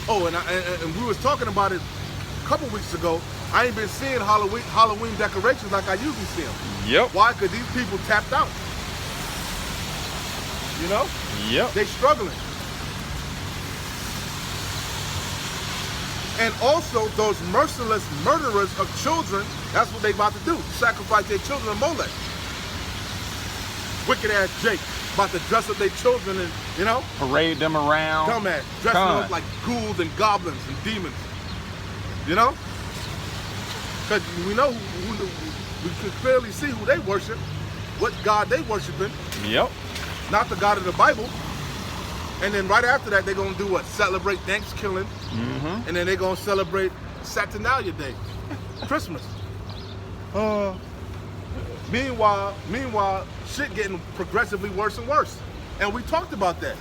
Oh, and we was talking about it a couple weeks ago. I ain't been seeing Halloween decorations like I usually see them. Yep. Why? Because these people tapped out. You know? Yep. They struggling. And also those merciless murderers of children, that's what they about to do. Sacrifice their children to Molech. Wicked ass Jake. About to dress up their children and, you know? Parade them around. Dumbass. Dressing them up like ghouls and goblins and demons. You know? Because we know we can clearly see who they worship, what God they worshiping. Yep. Not the God of the Bible. And then right after that, they're going to do what? Celebrate Thanksgiving. And then they're going to celebrate Saturnalia Day, Christmas. Meanwhile, shit getting progressively worse and worse. And we talked about that.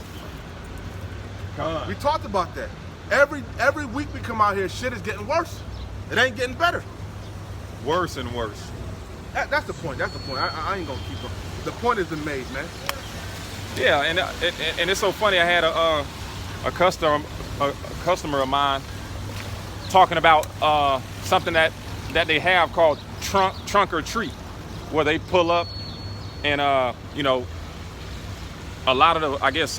We talked about that. Every week we come out here, shit is getting worse. It ain't getting better. Worse and worse. That's the point. That's the point. I ain't gonna keep up. The point has been made, man. Yeah, and it's so funny. I had a customer of mine talking about something that they have called trunk or treat, where they pull up and you know, a lot of the, I guess,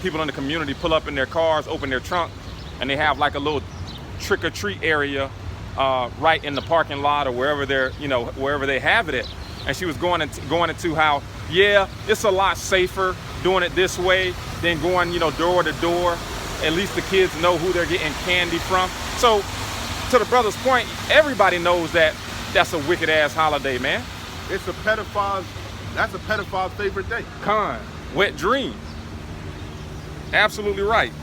people in the community pull up in their cars, open their trunk, and they have like a little trick or treat area right in the parking lot or wherever wherever they have it at. And she was going into how, yeah, it's a lot safer doing it this way than going, door to door. At least the kids know who they're getting candy from. So, to the brother's point, everybody knows that that's a wicked ass holiday, man. It's a pedophile's. That's a pedophile's favorite day. Wet dream. Absolutely right.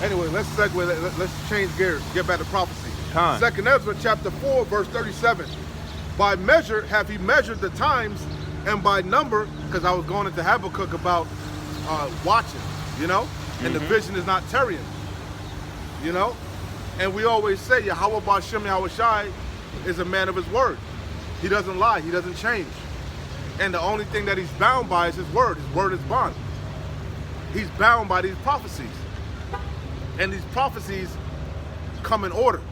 Anyway, let's segue. Let's change gears. Get back to prophecy. 2 Ezra chapter 4, verse 37. By measure have he measured the times, and by number, because I was going into Habakkuk about watching, and the vision is not tarrying, and we always say Yahweh Ba'Shem Yahweh Shai is a man of his word. He doesn't lie. He doesn't change. And the only thing that he's bound by is his word. His word is bond. He's bound by these prophecies. And these prophecies come in order.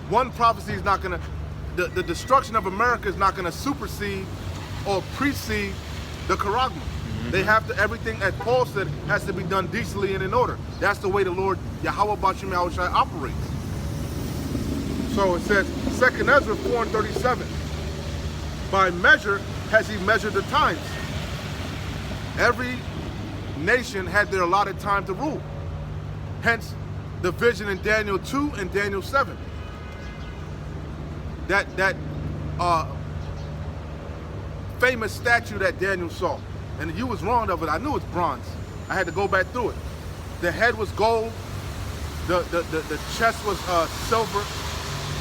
One prophecy is not going to, the destruction of America is not going to supersede or precede the Charagma. They have to, everything, as Paul said, has to be done decently and in order. That's the way the Lord, Yahweh Ba'Shem Yahweh Shai, operates. So it says, 2nd Ezra 4:37. By measure has he measured the times. Every nation had their allotted time to rule. Hence, the vision in Daniel 2 and Daniel 7. That famous statue that Daniel saw. And you was wrong of it. I knew it's bronze. I had to go back through it. The head was gold. The chest was silver.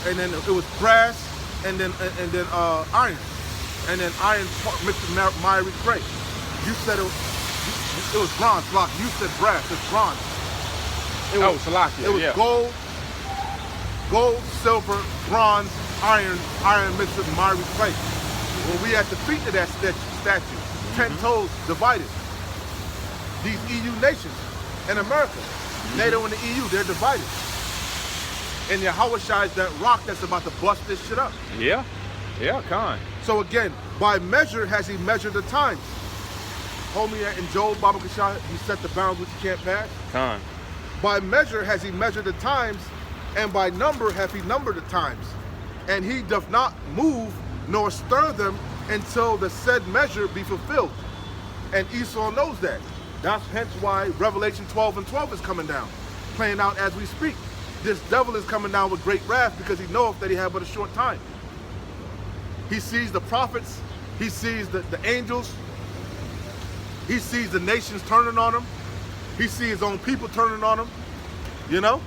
And then it was brass. And then iron. And then iron mixed with miry clay. You said it was bronze. Block. You said brass. It's bronze. It was yeah. gold, silver, bronze, iron mixed with miry clay. When we at the feet of that statue, 10 toes divided. These EU nations and America, NATO and the EU, they're divided. And Yahushua is that rock that's about to bust this shit up. Yeah, Khan. So again, by measure has he measured the times. Homie in Job, Baba Kashah, he set the bounds which you can't pass. Khan. By measure has he measured the times, and by number hath he numbered the times. And he doth not move nor stir them until the said measure be fulfilled. And Esau knows that. That's hence why Revelation 12:12 is coming down, playing out as we speak. This devil is coming down with great wrath because he knoweth that he had but a short time. He sees the prophets, he sees the angels, he sees the nations turning on him, he sees his own people turning on him, you know?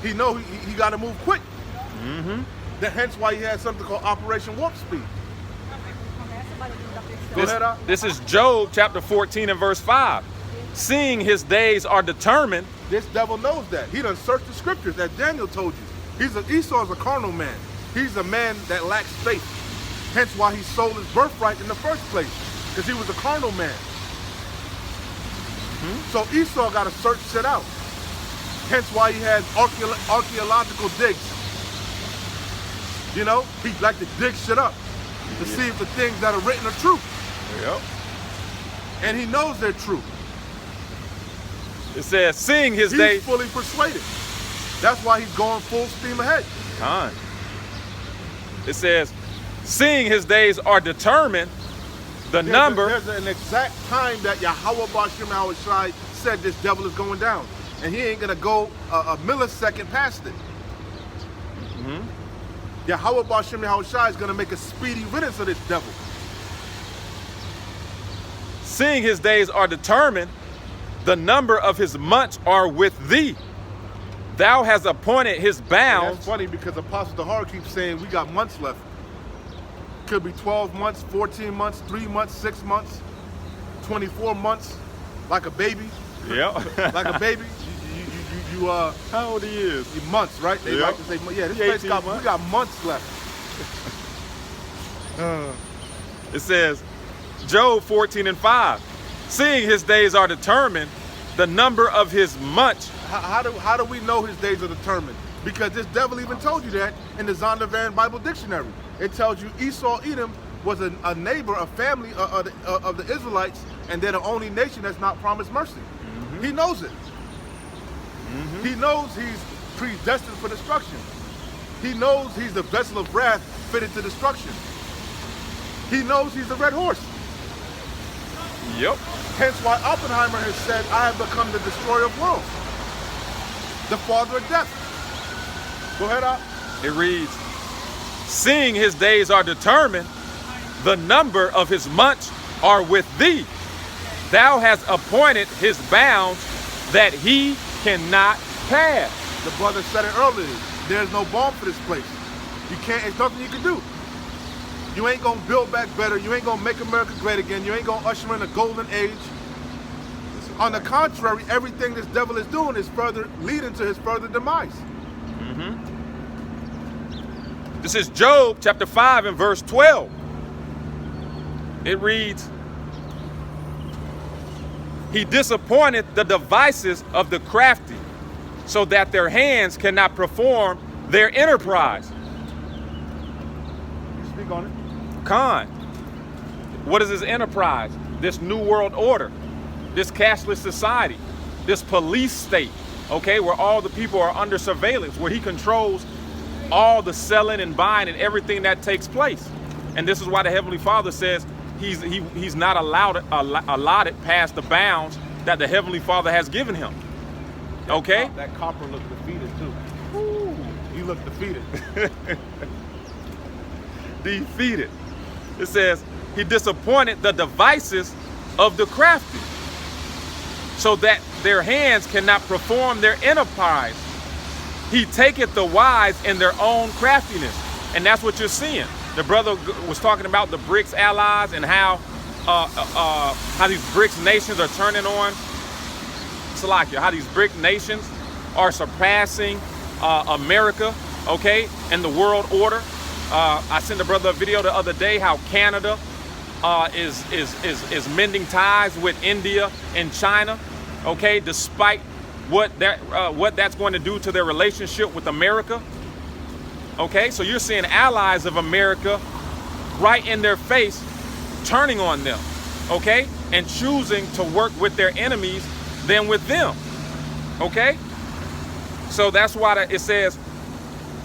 He know he got to move quick. Hence why he had something called Operation Warp Speed. This is Job chapter 14 and verse 5. Seeing his days are determined. This devil knows that. He done searched the scriptures, as Daniel told you. Esau's a carnal man. He's a man that lacks faith. Hence why he sold his birthright in the first place, because he was a carnal man. So Esau got to search shit out. Hence why he has archaeological digs. You know, he like to dig shit up to see if the things that are written are true. Yep. And he knows they're true. It says, seeing his days. He's fully persuaded. That's why he's going full steam ahead. Khan. It says, seeing his days are determined, there's an exact time that Yahweh Bashim Yahushai said this devil is going down. And he ain't going to go a millisecond past it. Yahweh Bashim Yahushai is going to make a speedy riddance of this devil. Seeing his days are determined, the number of his months are with thee. Thou hast appointed his bounds. And that's funny because Apostle Dahar keeps saying we got months left. Could be 12 months, 14 months, 3 months, 6 months, 24 months, like a baby. Yeah. Like a baby. You how old he is? Months, right? They like to say, yeah, this place we got months left. It says, Job 14 and 5. Seeing his days are determined, the number of his months. How do we know his days are determined? Because this devil even told you that in the Zondervan Bible Dictionary. It tells you Esau Edom was a neighbor, a family of the Israelites, and they're the only nation that's not promised mercy. He knows it. He knows he's predestined for destruction. He knows he's the vessel of wrath fitted to destruction. He knows he's the red horse. Yep. Hence why Oppenheimer has said, I have become the destroyer of worlds, the father of death. Go ahead, Op. It reads, seeing his days are determined, the number of his months are with thee. Thou hast appointed his bounds that he cannot pass. The brother said it earlier. There's no balm for this place. You can't, it's nothing you can do. You ain't gonna build back better. You ain't gonna make America great again. You ain't gonna usher in a golden age. On the contrary, everything this devil is doing is further leading to his further demise. This is Job chapter 5 and verse 12. It reads, he disappointed the devices of the crafty, so that their hands cannot perform their enterprise. You speak on it. Khan. What is his enterprise? This new world order, this cashless society, this police state, okay, where all the people are under surveillance, where he controls all the selling and buying and everything that takes place. And this is why the Heavenly Father says he's not allotted past the bounds that the Heavenly Father has given him. Okay? That copper looked defeated too. Ooh, he looked defeated. Defeated. It says he disappointed the devices of the crafty, so that their hands cannot perform their enterprise. He taketh the wise in their own craftiness. And that's what you're seeing. The brother was talking about the BRICS allies and how these BRICS nations are turning on Salakia, how these BRICS nations are surpassing America, okay, and the world order. I sent the brother a video the other day how Canada is mending ties with India and China, okay, despite what that's going to do to their relationship with America. Okay, so you're seeing allies of America right in their face turning on them, okay, and choosing to work with their enemies than with them, okay? So that's why it says,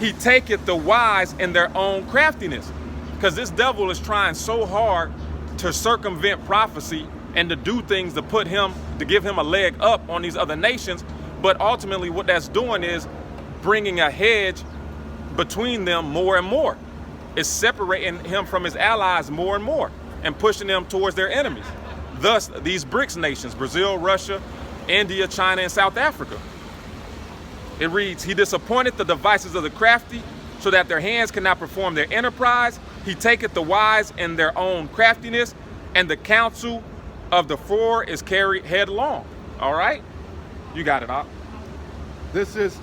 he taketh the wise in their own craftiness, because this devil is trying so hard to circumvent prophecy and to do things to give him a leg up on these other nations. But ultimately what that's doing is bringing a hedge between them more and more. It's separating him from his allies more and more and pushing them towards their enemies. Thus, these BRICS nations, Brazil, Russia, India, China, and South Africa. It reads, he disappointed the devices of the crafty, so that their hands cannot perform their enterprise. He taketh the wise in their own craftiness, and the counsel of the four is carried headlong. All right? You got it, Op. This is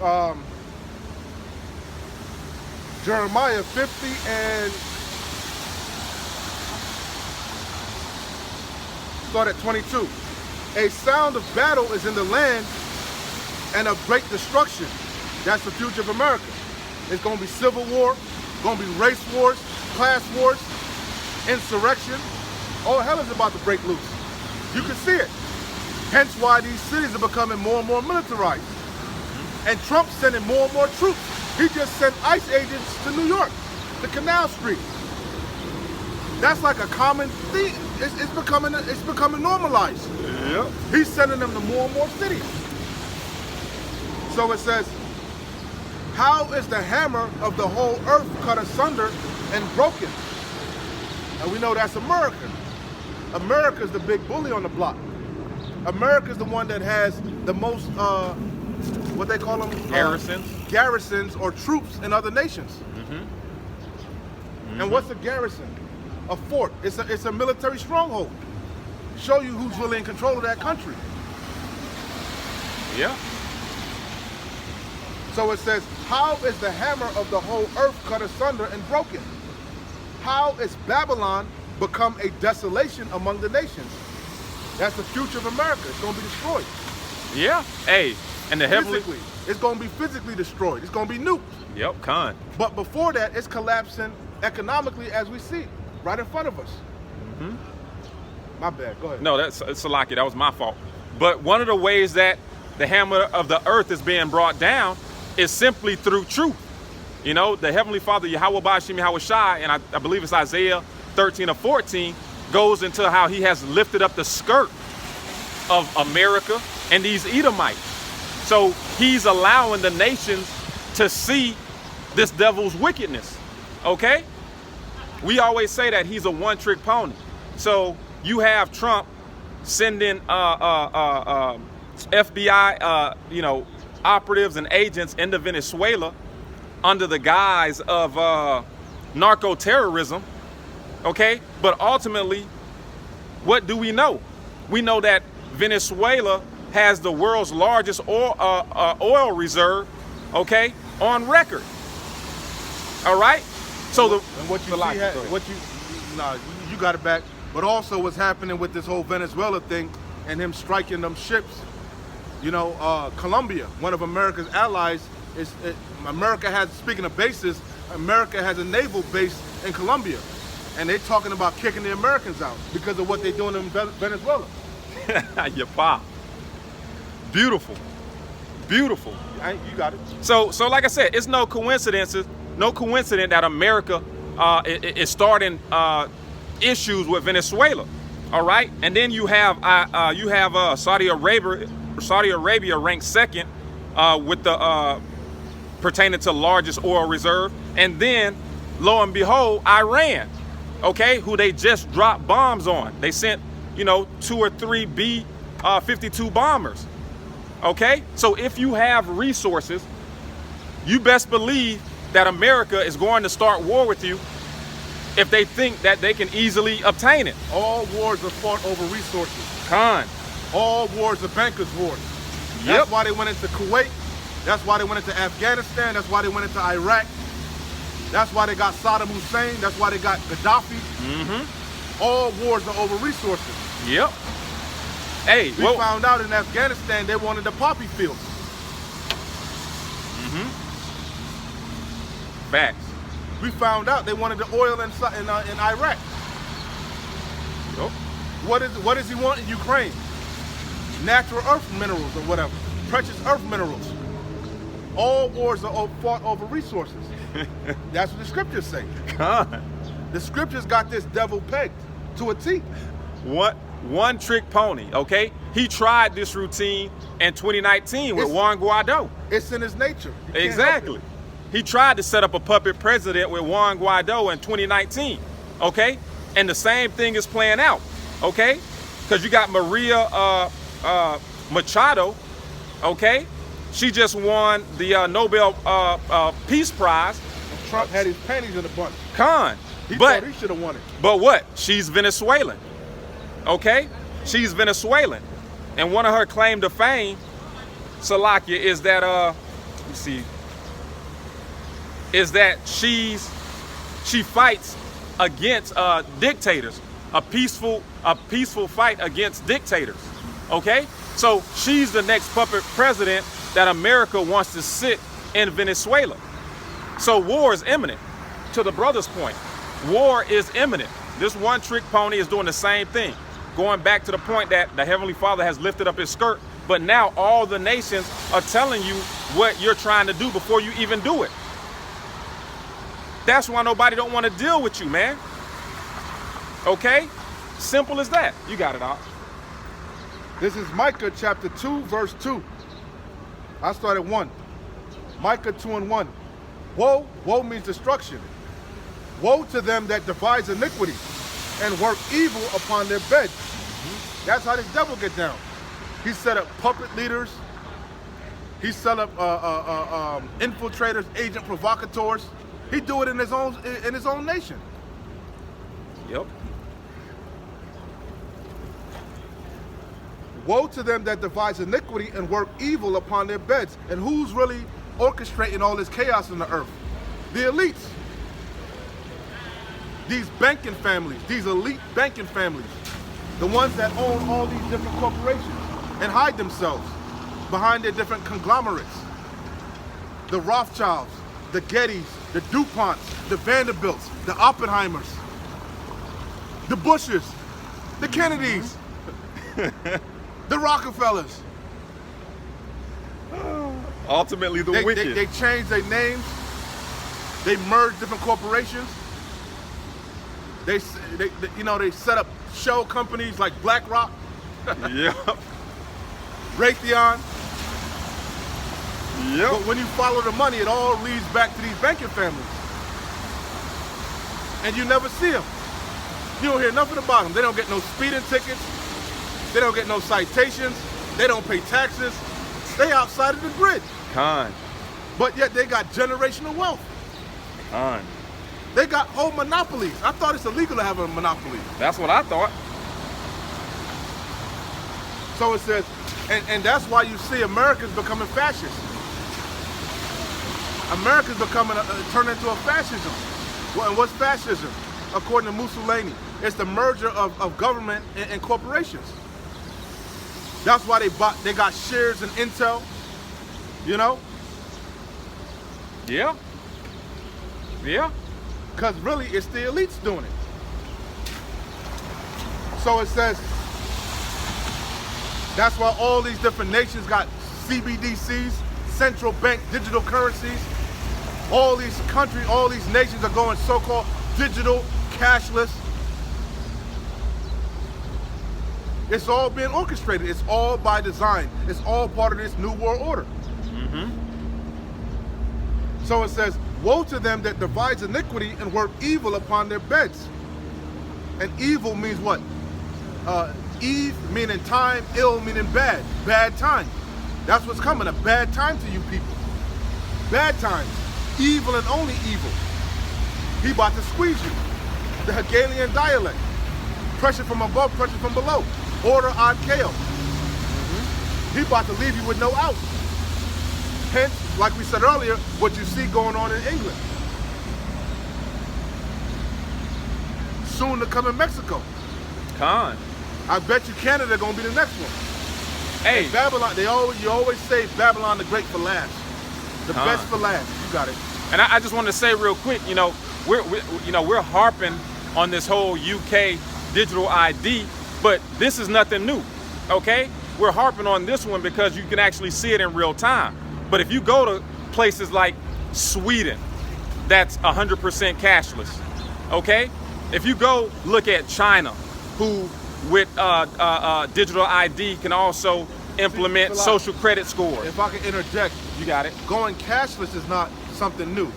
Jeremiah 50 and start at 22. A sound of battle is in the land and of great destruction. That's the future of America. It's going to be civil war, going to be race wars, class wars, insurrection. All hell is about to break loose. You can see it. Hence why these cities are becoming more and more militarized. And Trump's sending more and more troops. He just sent ICE agents to New York, to Canal Street. That's like a common thing. It's becoming normalized. Yep. He's sending them to more and more cities. So it says, how is the hammer of the whole earth cut asunder and broken? And we know that's America. America's the big bully on the block. America's the one that has the most, what they call them? Garrisons. Garrisons or troops in other nations. And what's a garrison? A fort. It's a military stronghold. Show you who's really in control of that country. Yeah. So it says, how is the hammer of the whole earth cut asunder and broken? How is Babylon become a desolation among the nations? That's the future of America. It's going to be destroyed. Yeah. Hey, and the heavenly... It's going to be physically destroyed. It's going to be nuked. Yep, Khan. But before that, it's collapsing economically as we see, right in front of us. My bad, go ahead. No, that's Salaki, that was my fault. But one of the ways that the hammer of the earth is being brought down is simply through truth. You know, the Heavenly Father, Yahweh Bashim Yahweh Shai, and I believe it's Isaiah 13 or 14, goes into how he has lifted up the skirt of America and these Edomites. So he's allowing the nations to see this devil's wickedness, okay? We always say that he's a one-trick pony. So you have Trump sending FBI, operatives and agents into Venezuela under the guise of narco-terrorism, okay? But ultimately, what do we know? We know that Venezuela has the world's largest oil reserve, okay, on record. All right? So you got it back. But also what's happening with this whole Venezuela thing and him striking them ships. You know, Colombia, one of America's allies, America has, speaking of bases, America has a naval base in Colombia. And they're talking about kicking the Americans out because of what they're doing in Venezuela. Your pop. Beautiful. Beautiful. You got it. So like I said, it's no coincidence no coincidence that America is starting issues with Venezuela. All right, and then you have Saudi Arabia ranked second with the pertaining to largest oil reserve, and then lo and behold, Iran, okay, who they just dropped bombs on. They sent 2 or 3 B-52 bombers. Okay, so if you have resources, you best believe that America is going to start war with you if they think that they can easily obtain it. All wars are fought over resources. Con. All wars are bankers' wars. Yep. That's why they went into Kuwait. That's why they went into Afghanistan. That's why they went into Iraq. That's why they got Saddam Hussein. That's why they got Gaddafi. Mm-hmm. All wars are over resources. Yep. Hey, We found out in Afghanistan they wanted the poppy fields. Mm-hmm. Facts. We found out they wanted the oil in Iraq. Yep. What does he want in Ukraine? Natural earth minerals or whatever. Precious earth minerals. All wars are fought over resources. That's what the scriptures say. Con. The scriptures got this devil pegged to a T. What? One trick pony, okay? He tried this routine in 2019 with Juan Guaido. It's in his nature. You can't Exactly. help He tried to set up a puppet president with Juan Guaido in 2019, okay? And the same thing is playing out, okay? Because you got Maria Machado, okay? She just won the Nobel Peace Prize. it. Trump had his panties in a bunch. Con. He But thought he should have won it. But what? She's Venezuelan. Okay? She's Venezuelan. And one of her claim to fame, Salakia, is that she fights against dictators. A peaceful fight against dictators. Okay? So she's the next puppet president that America wants to sit in Venezuela. So war is imminent. To the brother's point, war is imminent. This one trick pony is doing the same thing. Going back to the point that the Heavenly Father has lifted up his skirt, but now all the nations are telling you what you're trying to do before you even do it. That's why nobody don't want to deal with you, man. Okay? Simple as that. You got it, Doc. This is Micah chapter 2, verse 2. I started 1. Micah 2 and 1. Woe, woe means destruction. Woe to them that devise iniquity and work evil upon their beds. That's how this devil get down. He set up puppet leaders. He set up infiltrators, agent provocateurs. He do it in his own nation. Yep. Woe to them that devise iniquity and work evil upon their beds. And who's really orchestrating all this chaos in the earth? The elites. These banking families, these elite banking families, the ones that own all these different corporations and hide themselves behind their different conglomerates. The Rothschilds, the Gettys, the DuPonts, the Vanderbilts, the Oppenheimers, the Bushes, the Kennedys, the Rockefellers. Ultimately, the wicked. They changed their names. They merged different corporations. They set up shell companies like BlackRock, Yep. Raytheon. Yep. But when you follow the money, it all leads back to these banking families. And you never see them. You don't hear nothing about them. They don't get no speeding tickets. They don't get no citations. They don't pay taxes. They outside of the grid. Con. But yet they got generational wealth. Con. They got whole monopolies. I thought it's illegal to have a monopoly. That's what I thought. So it says, and that's why you see America's becoming fascist. America's becoming turned into a fascism. Well, and what's fascism? According to Mussolini, it's the merger of government and corporations. That's why they got shares in Intel. You know? Yeah. Yeah. Because really, it's the elites doing it. So it says, that's why all these different nations got CBDCs, central bank digital currencies. All these countries, all these nations are going so-called digital, cashless. It's all being orchestrated. It's all by design. It's all part of this new world order. So it says, woe to them that devides iniquity and work evil upon their beds. And evil means what? Eve meaning time, ill meaning bad. Bad time. That's what's coming, a bad time to you people. Bad times. Evil and only evil. He about to squeeze you. The Hegelian dialect. Pressure from above, pressure from below. Order ad chaos. He about to leave you with no out. Hence, like we said earlier, what you see going on in England. Soon to come in Mexico. Con. I bet you Canada gonna be the next one. Hey, And Babylon, you always say Babylon the Great for last. The best for last. You got it. and I just want to say real quick, we're harping on this whole UK digital ID, but this is nothing new, okay? We're harping on this one because you can actually see it in real time. But if you go to places like Sweden, that's 100% cashless, okay? If you go look at China, who with digital ID can also implement social credit scores. If I can interject, You got it. going cashless is not something new.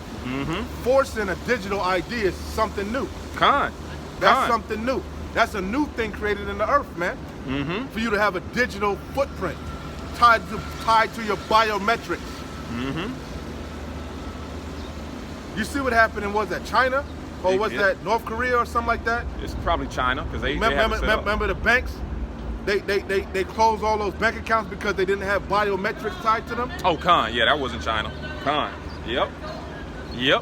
Forcing a digital ID is something new. Con. That's something new. That's a new thing created in the earth, man. For you to have a digital footprint tied to your biometrics. You see what happened in, was that China? Or was that North Korea or something like that? It's probably China because they have it set up. Remember the banks? They closed all those bank accounts because they didn't have biometrics tied to them. Oh, Con. Yeah, that wasn't China. Con. Yep.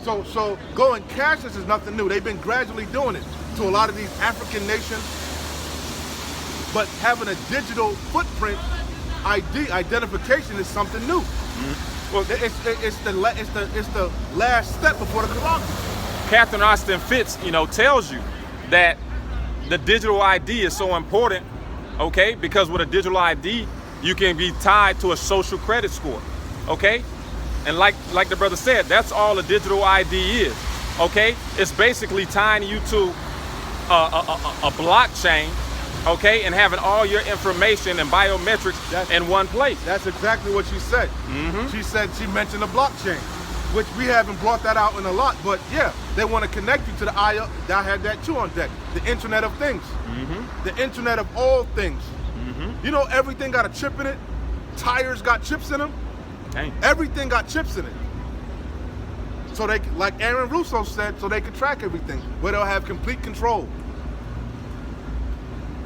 So going cashless is nothing new. They've been gradually doing it to a lot of these African nations. But having a digital footprint identification is something new. Well, it's the last step before the Colossus. Catherine Austin Fitts, tells you that the digital ID is so important, okay? Because with a digital ID, you can be tied to a social credit score, okay? And like the brother said, that's all a digital ID is, okay? It's basically tying you to a blockchain, okay? And having all your information and biometrics in one place. That's exactly what she said. She mentioned the blockchain, which we haven't brought that out in a lot, but yeah, they want to connect you to the I had that too on deck. The Internet of Things. The Internet of all things. You know, everything got a chip in it. Tires got chips in them. Dang. Everything got chips in it. So they, like Aaron Russo said, so they can track everything, where they'll have complete control.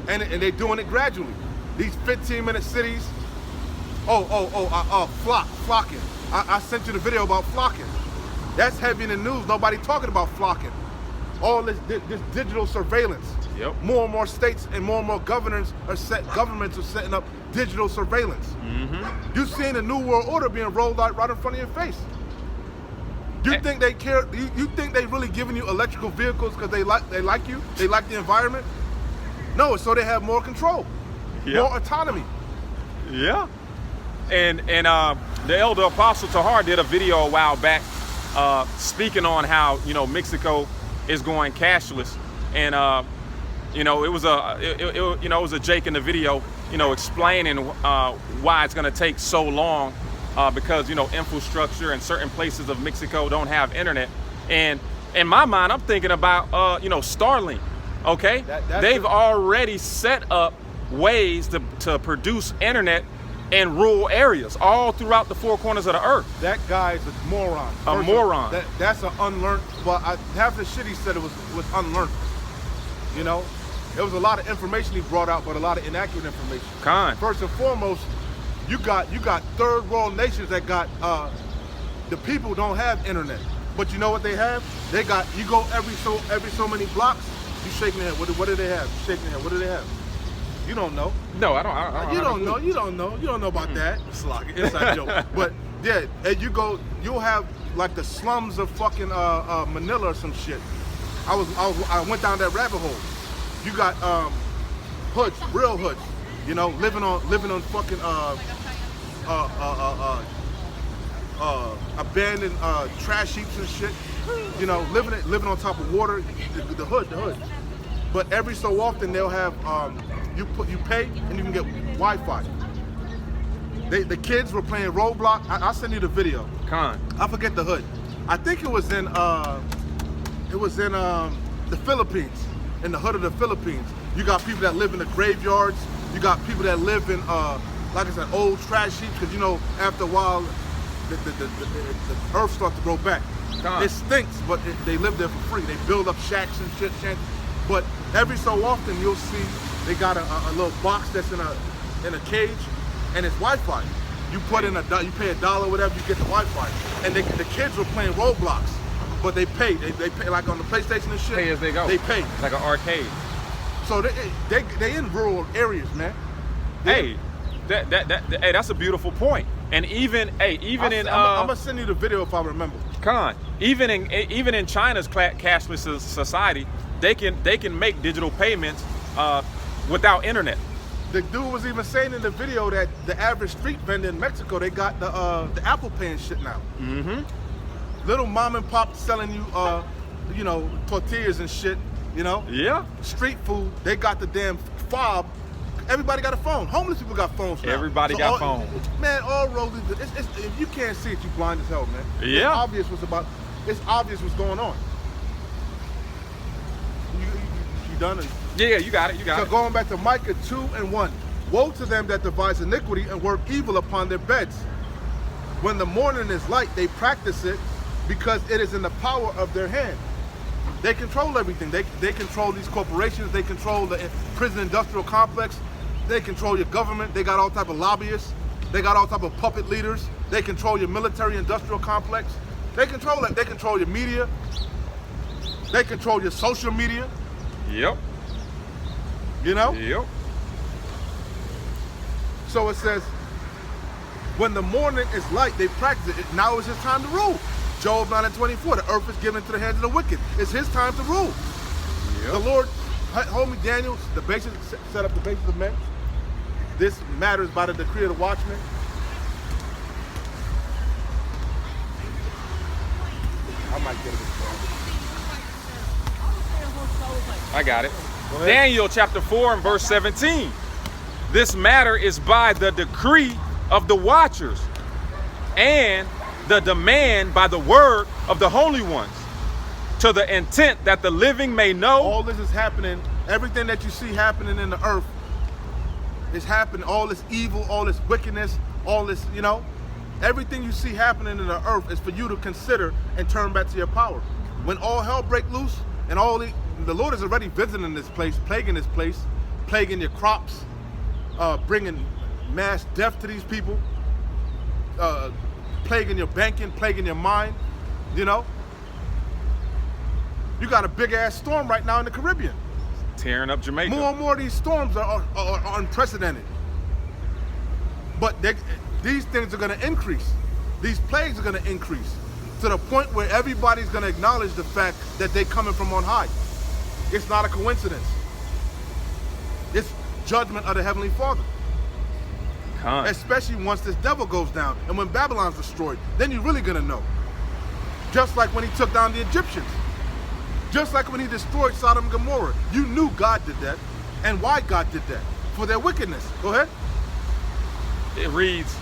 And they're doing it gradually. These 15-minute cities. Flocking. I sent you the video about flocking. That's heavy in the news. Nobody talking about flocking. All this digital surveillance. Yep. More and more states and more governments are setting up digital surveillance. You've seen a new world order being rolled out right in front of your face. You think they care? You think they really giving you electrical vehicles because they like you? They like the environment? No, it's so they have more control, more autonomy. Yeah. And the elder Apostle Tahar did a video a while back speaking on how Mexico is going cashless, and it was a Jake in the video explaining why it's going to take so long because infrastructure in certain places of Mexico don't have internet. And in my mind, I'm thinking about Starlink. Okay, they've already set up ways to produce internet in rural areas all throughout the four corners of the earth. That guy is a moron. A moron. That's an unlearned. Well, half the shit he said was unlearned. There was a lot of information he brought out, but a lot of inaccurate information. First and foremost, you got third world nations that got the people don't have internet, but you know what they have? They got, you go every so many blocks, you shaking your head. What do they have? You shaking your head. What do they have? You don't know. No, I don't. You don't know. You don't know. You don't know about that. It's like an inside joke. But yeah, and you'll have like the slums of fucking Manila or some shit. I went down that rabbit hole. You got hoods, real hoods. living on fucking abandoned trash heaps and shit. You know, living on top of water, the hood. But every so often they'll have you pay and you can get Wi-Fi. The kids were playing Roblox. I'll send you the video. Con. I forget the hood. I think it was in the Philippines, in the hood of the Philippines. You got people that live in the graveyards. You got people that live in, like I said, old trash heaps. Because you know, after a while, the earth starts to grow back. Con. It stinks, but they live there for free. They build up shacks and shit. But every so often, you'll see they got a little box that's in a cage, and it's Wi-Fi. You put in you pay $1, whatever, you get the Wi-Fi. And the kids were playing Roblox, but they pay. They pay like on the PlayStation and shit. Pay as they go. They pay. Like an arcade. So they in rural areas, man. Hey, that's a beautiful point. And even I'm gonna send you the video if I remember. Con, even in China's cashless society, they can make digital payments without internet. The dude was even saying in the video that the average street vendor in Mexico, they got the Apple Pay and shit now. Mm-hmm. Little mom and pop selling you tortillas and shit. You know. Yeah. Street food. They got the damn fob. Everybody got a phone. Homeless people got phones now. Everybody got phones. Man, all roads. If you can't see it, you blind as hell, man. Yeah. It's obvious what's going on. You done? Yeah, you got it. So going back to Micah 2:1. Woe to them that devise iniquity and work evil upon their beds. When the morning is light, they practice it because it is in the power of their hand. They control everything. They control these corporations. They control the prison industrial complex. They control your government. They got all type of lobbyists. They got all type of puppet leaders. They control your military industrial complex. They control it. They control your media. They control your social media. Yep. You know? Yep. So it says, when the morning is light, they practice it. Now is his time to rule. Job 9:24, the earth is given into the hands of the wicked. It's his time to rule. Yep. The Lord, homie Daniel, the basis, set up the basis of men. This matters by the decree of the watchman. I might get it. I got it. Daniel chapter 4 and verse 17. This matter is by the decree of the watchers and the demand by the word of the holy ones, to the intent that the living may know. All this is happening. Everything that you see happening in the earth is happening. All this evil, all this wickedness, all this, you know, everything you see happening in the earth is for you to consider and turn back to your power. When all hell break loose and the Lord is already visiting this place, plaguing your crops, bringing mass death to these people, plaguing your banking, plaguing your mind, you know. You got a big ass storm right now in the Caribbean. Tearing up Jamaica. More and more of these storms are unprecedented. But these things are going to increase. These plagues are going to increase to the point where everybody's going to acknowledge the fact that they're coming from on high. It's not a coincidence. It's judgment of the Heavenly Father. Con. Especially once this devil goes down and when Babylon's destroyed, then you're really gonna know. Just like when he took down the Egyptians. Just like when he destroyed Sodom and Gomorrah. You knew God did that. And why God did that? For their wickedness. Go ahead. It reads,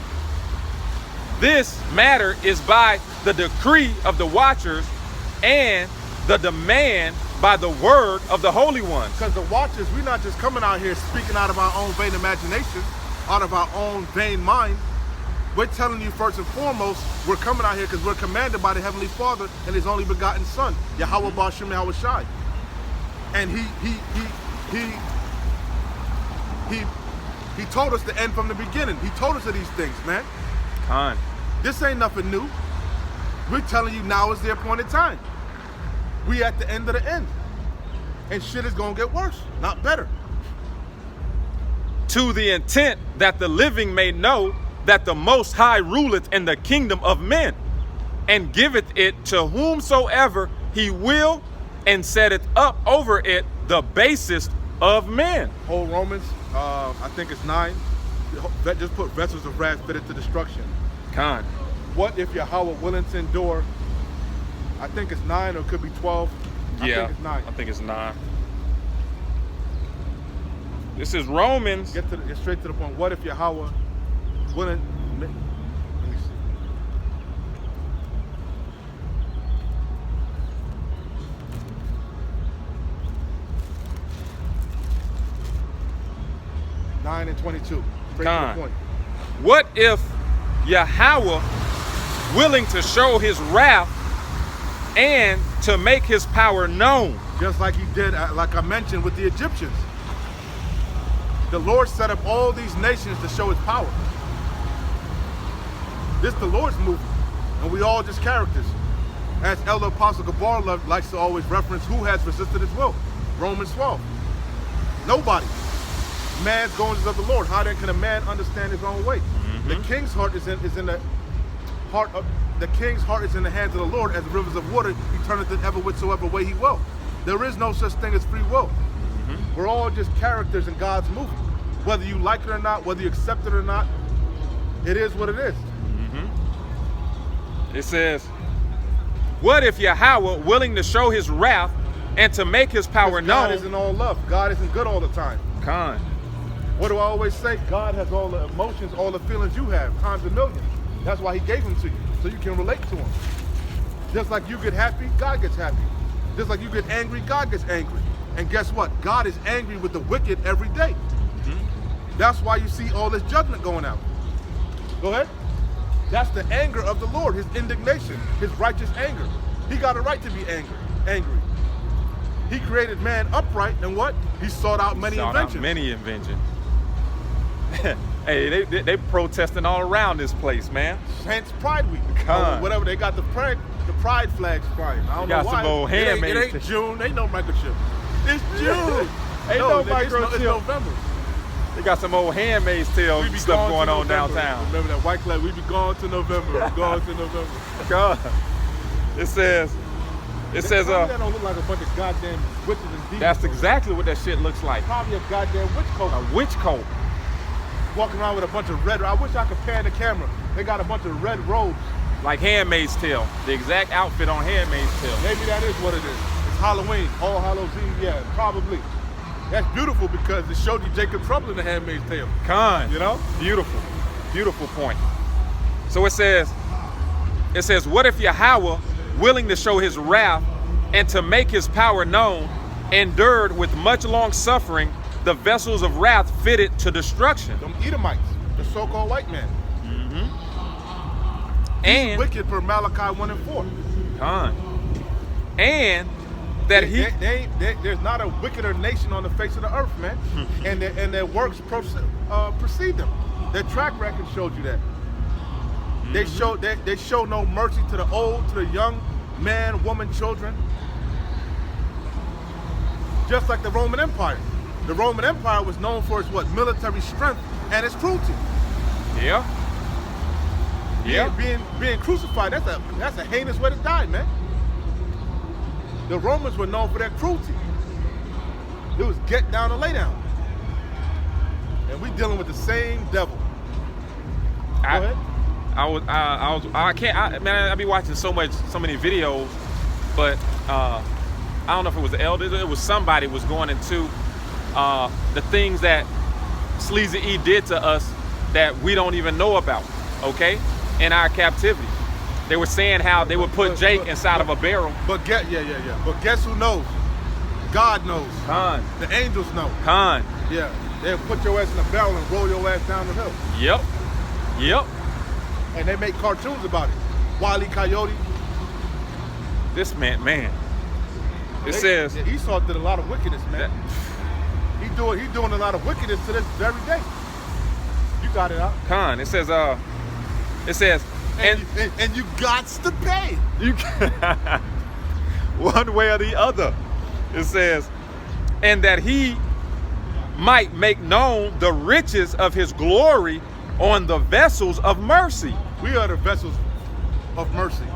this matter is by the decree of the watchers and the demand by the word of the holy ones. Because the watchers, we're not just coming out here speaking out of our own vain imagination, out of our own vain mind. We're telling you first and foremost, we're coming out here because we're commanded by the Heavenly Father and His only begotten Son, Yahweh Ba'Shem Yahweh Shai. And he told us the end from the beginning. He told us of these things, man. Con. This ain't nothing new. We're telling you now is the appointed time. We at the end of the end. And shit is gonna get worse, not better. To the intent that the living may know that the Most High ruleth in the kingdom of men, and giveth it to whomsoever he will, and setteth up over it the basest of men. Whole Romans, I think it's 9. Just put vessels of wrath fitted to destruction. Con. What if Yahweh willing to endure? I think it's 9 or it could be 12. I think it's 9. I think it's 9. This is Romans. Get straight to the point. What if Yahweh willing? Let me see. Nine and 22. Straight to Con. the point. What if Yahweh willing to show his wrath and to make his power known? Just like he did, like I mentioned, with the Egyptians. The Lord set up all these nations to show his power. This the Lord's movement, and we all just characters. As Elder Apostle Gabar likes to always reference, who has resisted his will? Romans 12. Nobody. Man's goings of the Lord. How then can a man understand his own way? The king's heart is in the heart of the king's heart is in the hands of the Lord, as the rivers of water. He turneth it ever whithersoever way he will. There is no such thing as free will. We're all just characters in God's movie. Whether you like it or not, whether you accept it or not, it is what it is. It says, what if Yahweh willing to show his wrath and to make his power God known? isn't all love. God isn't good all the time. Con. What do I always say? God has all the emotions, all the feelings you have, times a million. That's why he gave them to you, so you can relate to him. Just like you get happy, God gets happy. Just like you get angry, God gets angry. And guess what? God is angry with the wicked every day. That's why you see all this judgment going out. Go ahead. That's the anger of the Lord, his indignation, his righteous anger. He got a right to be angry. He created man upright, and what? He sought out many inventions. Many inventions. Hey, they protesting all around this place, man. Hence Pride Week. Con. Or whatever, they got the pride flags flying. I don't know got why. some old handmaids. It ain't June. Ain't no microchip. It's June. Ain't no nigga, microchip. It's November. They got some old Handmaid's Tale We be stuff gone going to on November. downtown. Remember that white flag? We be gone to November. We gone to November. God. It says, that don't look like a bunch of goddamn witches and demons. that's exactly what that shit looks like. Probably a goddamn witch coat. A witch coat. Walking around with a bunch of red. I wish I could pan the camera. They got a bunch of red robes. Like Handmaid's Tale. The exact outfit on Handmaid's Tale. Maybe that is what it is. It's Halloween. All Hallows Eve. Yeah, probably. That's beautiful because it showed you Jacob Trouble in the Handmaid's Tale. Con. You know? Beautiful. Beautiful point. So it says, what if Yahweh, willing to show his wrath and to make his power known, endured with much long suffering the vessels of wrath fitted to destruction? Them Edomites, the so-called white man. And Wicked per Malachi 1 and 4. Con. And that there's not a wickeder nation on the face of the earth, man. and their works precede them. Their track record showed you that. They show no mercy to the old, to the young, man, woman, children. Just like the Roman Empire. The Roman Empire was known for its military strength and its cruelty. Yeah. Being crucified, that's a heinous way to die, man. The Romans were known for their cruelty. It was get down and lay down. And we dealing with the same devil. Go ahead. I be watching so many videos, but I don't know if it was the elders, it was somebody was going into the things that Sleazy E did to us that we don't even know about, okay, in our captivity. They were saying how they would put Jake inside of a barrel. But guess who knows? God knows. Con. The angels know. Con. Yeah. They'll put your ass in a barrel and roll your ass down the hill. Yep. And they make cartoons about it. Wile E. Coyote. This man. It says Esau did a lot of wickedness, man. He's doing a lot of wickedness to this very day. You got it out. Con. It says and you gots to pay. You one way or the other. It says, and that he might make known the riches of his glory on the vessels of mercy. We are the vessels of mercy.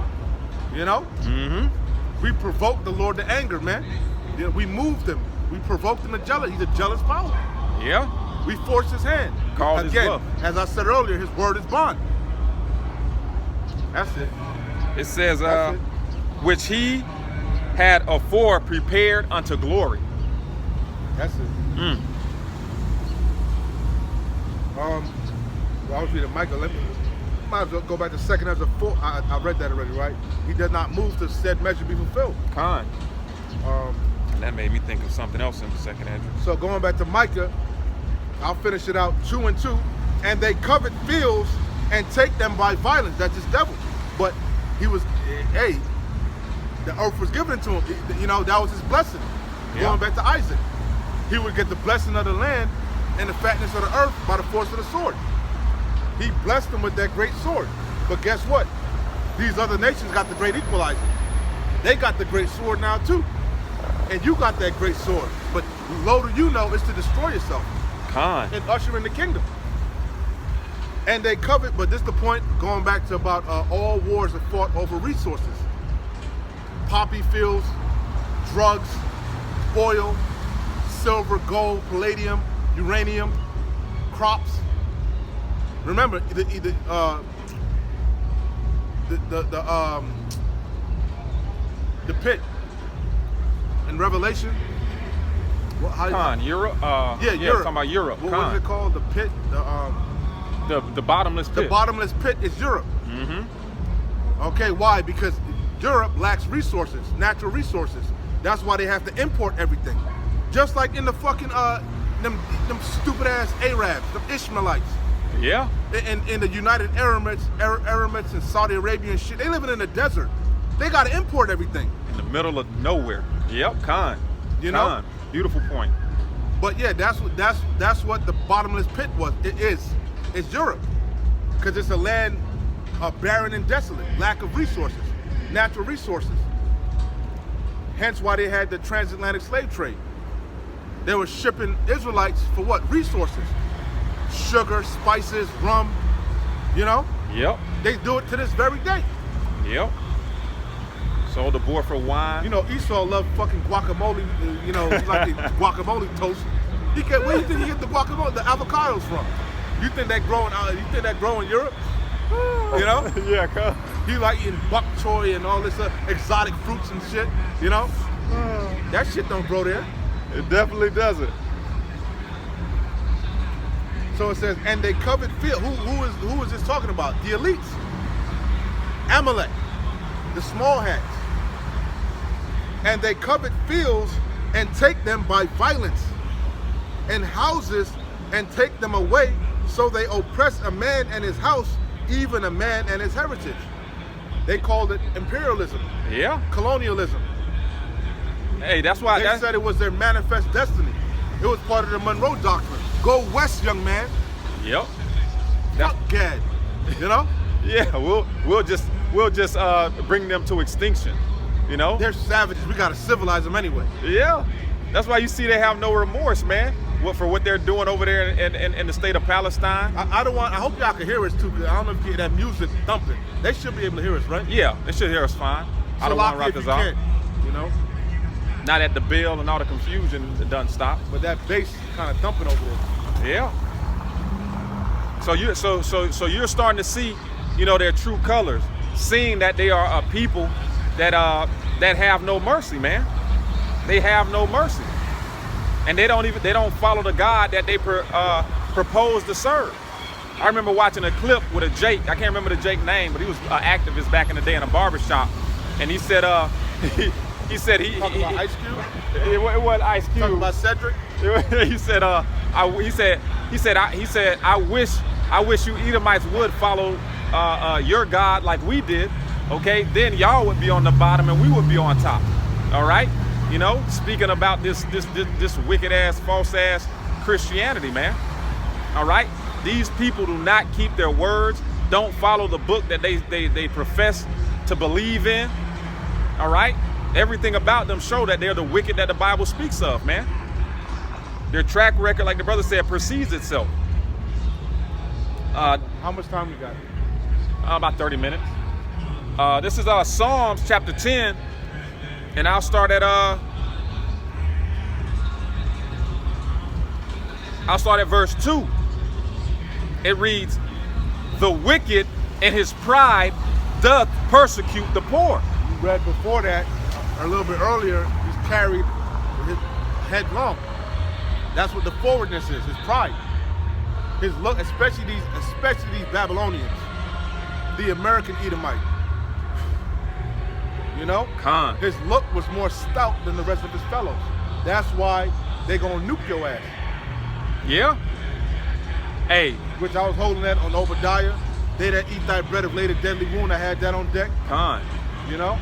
You know? We provoked the Lord to anger, man. We moved him. We provoked him to jealousy. He's a jealous power. Yeah. We forced his hand. Called his bluff. As I said earlier, his word is bond. That's it. It says, That's it. which he had afore prepared unto glory. That's it. Mm. Well, I was reading Michael. Might as well go back to 2 Ezra 4. I read that already, right? He does not move to said measure be fulfilled. Con. Um, And that made me think of something else in the second Ezra. so going back to Micah, I'll finish it out 2 and 2. And they covet fields and take them by violence. That's his devil. But he was, hey, the earth was given to him. You know, that was his blessing. Yeah. Going back to Isaac, he would get the blessing of the land and the fatness of the earth by the force of the sword. He blessed them with that great sword. But guess what? These other nations got the great equalizer. They got the great sword now too. And you got that great sword. But little do you know, it's to destroy yourself Con. and usher in the kingdom. And they covet, but this is the point, going back to about all wars are fought over resources. Poppy fields, drugs, oil, silver, gold, palladium, uranium, crops. Remember, the pit in Revelation. Con. Europe. Yeah, Europe. Talking about Europe. What Con. was it called? The pit. The bottomless pit. The bottomless pit is Europe. Mm-hmm. Okay, why? Because Europe lacks resources, natural resources. That's why they have to import everything. Just like in the fucking them stupid ass Arabs, them Ishmaelites. Yeah. In the United Emirates and Saudi Arabia and shit, they living in the desert. They gotta import everything. In the middle of nowhere. Yep. Con. You know? Con. Beautiful point. But yeah, that's what the bottomless pit was. It is. It's Europe, because it's a land barren and desolate, lack of resources, natural resources. Hence why they had the transatlantic slave trade. They were shipping Israelites for what? Resources. Sugar, spices, rum, you know? Yep. They do it to this very day. Yep. Sold the board for wine. You know, Esau loved fucking guacamole, you know, he like the guacamole toast. Where do you think he get the guacamole, the avocados from? You think that grow in Europe? You know? Yeah, con. He like eating bok choy and all this exotic fruits and shit, you know? That shit don't grow there. It definitely doesn't. So it says, and they covet field. Who is this talking about? The elites. Amalek, the small hats. And they covet fields and take them by violence, and houses and take them away. So they oppress a man and his house, even a man and his heritage. They called it imperialism, Yeah. colonialism. Hey, that's why. They said it was their manifest destiny. It was part of the Monroe Doctrine. Go west, young man. Yep. Fuck Gad. You know? Yeah. We'll just bring them to extinction. You know? They're savages. We gotta civilize them anyway. Yeah. That's why you see they have no remorse, man. For what they're doing over there in the state of Palestine. I hope y'all can hear us too, because I don't know if you hear that music thumping. They should be able to hear us, right? Yeah, they should hear us fine. I don't want to rock if us you out. can, you know? Not at the bill and all the confusion doesn't stop. But that bass kind of thumping over there. Yeah. So you're starting to see, you know, their true colors, seeing that they are a people that have no mercy, man. They have no mercy, and they don't follow the God that they propose to serve. I remember watching a clip with a Jake. I can't remember the Jake name, but he was an activist back in the day in a barbershop, and he said he said he Talking about Ice Cube? It wasn't Ice Cube. Talking about Cedric? He said, I wish you Edomites would follow your God like we did. Okay, then y'all would be on the bottom and we would be on top. All right, you know, speaking about this wicked ass, false ass Christianity, man. All right, these people do not keep their words. Don't follow the book that they profess to believe in. All right. Everything about them show that they're the wicked that the Bible speaks of, man. Their track record, like the brother said, precedes itself. How much time we got? About 30 minutes. This is Psalms chapter 10, and I'll start at verse 2. It reads, "The wicked in his pride doth persecute the poor. You read before that, or a little bit earlier, he's carried his headlong. That's what the forwardness is, his pride. His look, especially these Babylonians, the American Edomite. You know? Con. His look was more stout than the rest of his fellows. That's why they gonna nuke your ass. Yeah. Hey, Which I was holding that on Obadiah. They that eat thy bread of later deadly wound, I had that on deck. con. You know?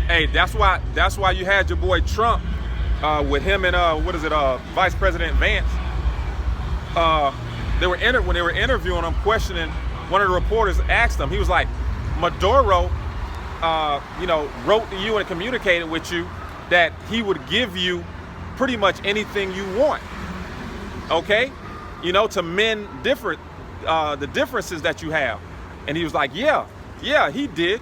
Hey, that's why you had your boy Trump with him and Vice President Vance. When they were interviewing him, questioning, one of the reporters asked him, he was like, Maduro, wrote to you and communicated with you that he would give you pretty much anything you want. Okay, to mend the differences that you have. And he was like, yeah, he did.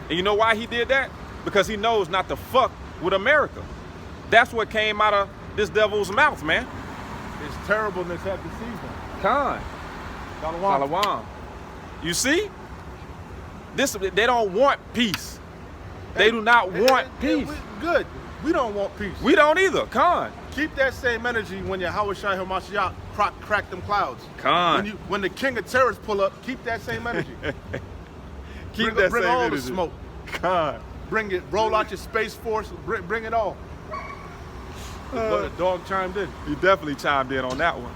And you know why he did that? Because he knows not to fuck with America. That's what came out of this devil's mouth, man. His terribleness had deceived him. Con. Shalom. Shalom. You see? They don't want peace. They do not want peace. Good. We don't want peace. We don't either. Con. Keep that same energy when Yahweh Shai Hamashiach crack them clouds. Con. When the king of terrorists pull up, keep that same energy. bring all energy. the smoke. Con. Bring it. Roll out your space force. Bring it all. The dog chimed in. You definitely chimed in on that one.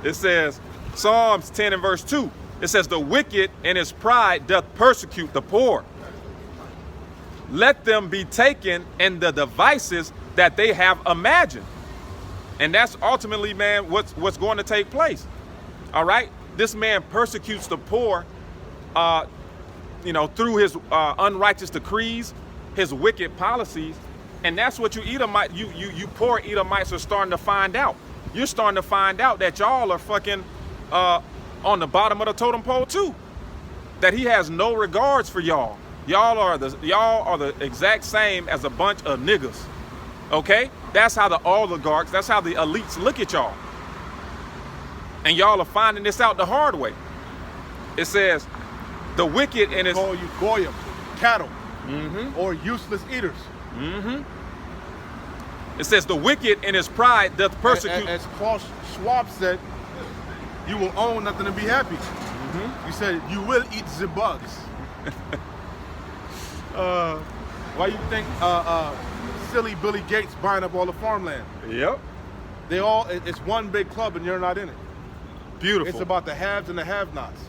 It says, Psalms 10 and verse 2. It says, the wicked in his pride doth persecute the poor. Let them be taken in the devices that they have imagined. And that's ultimately, man, what's going to take place. All right? This man persecutes the poor, through his unrighteous decrees, his wicked policies. And that's what you poor Edomites are starting to find out. You're starting to find out that y'all are fucking on the bottom of the totem pole too. That he has no regards for y'all. Y'all are the exact same as a bunch of niggas. Okay? That's how the oligarchs, that's how the elites look at y'all. And y'all are finding this out the hard way. It says, the wicked in his... Call you goyim, cattle, or useless eaters. It says, the wicked in his pride doth persecute... As Klaus Schwab said, you will own nothing to be happy. You said, you will eat the bugs. Why you think silly Billy Gates buying up all the farmland? Yep. It's one big club and you're not in it. Beautiful. It's about the haves and the have-nots.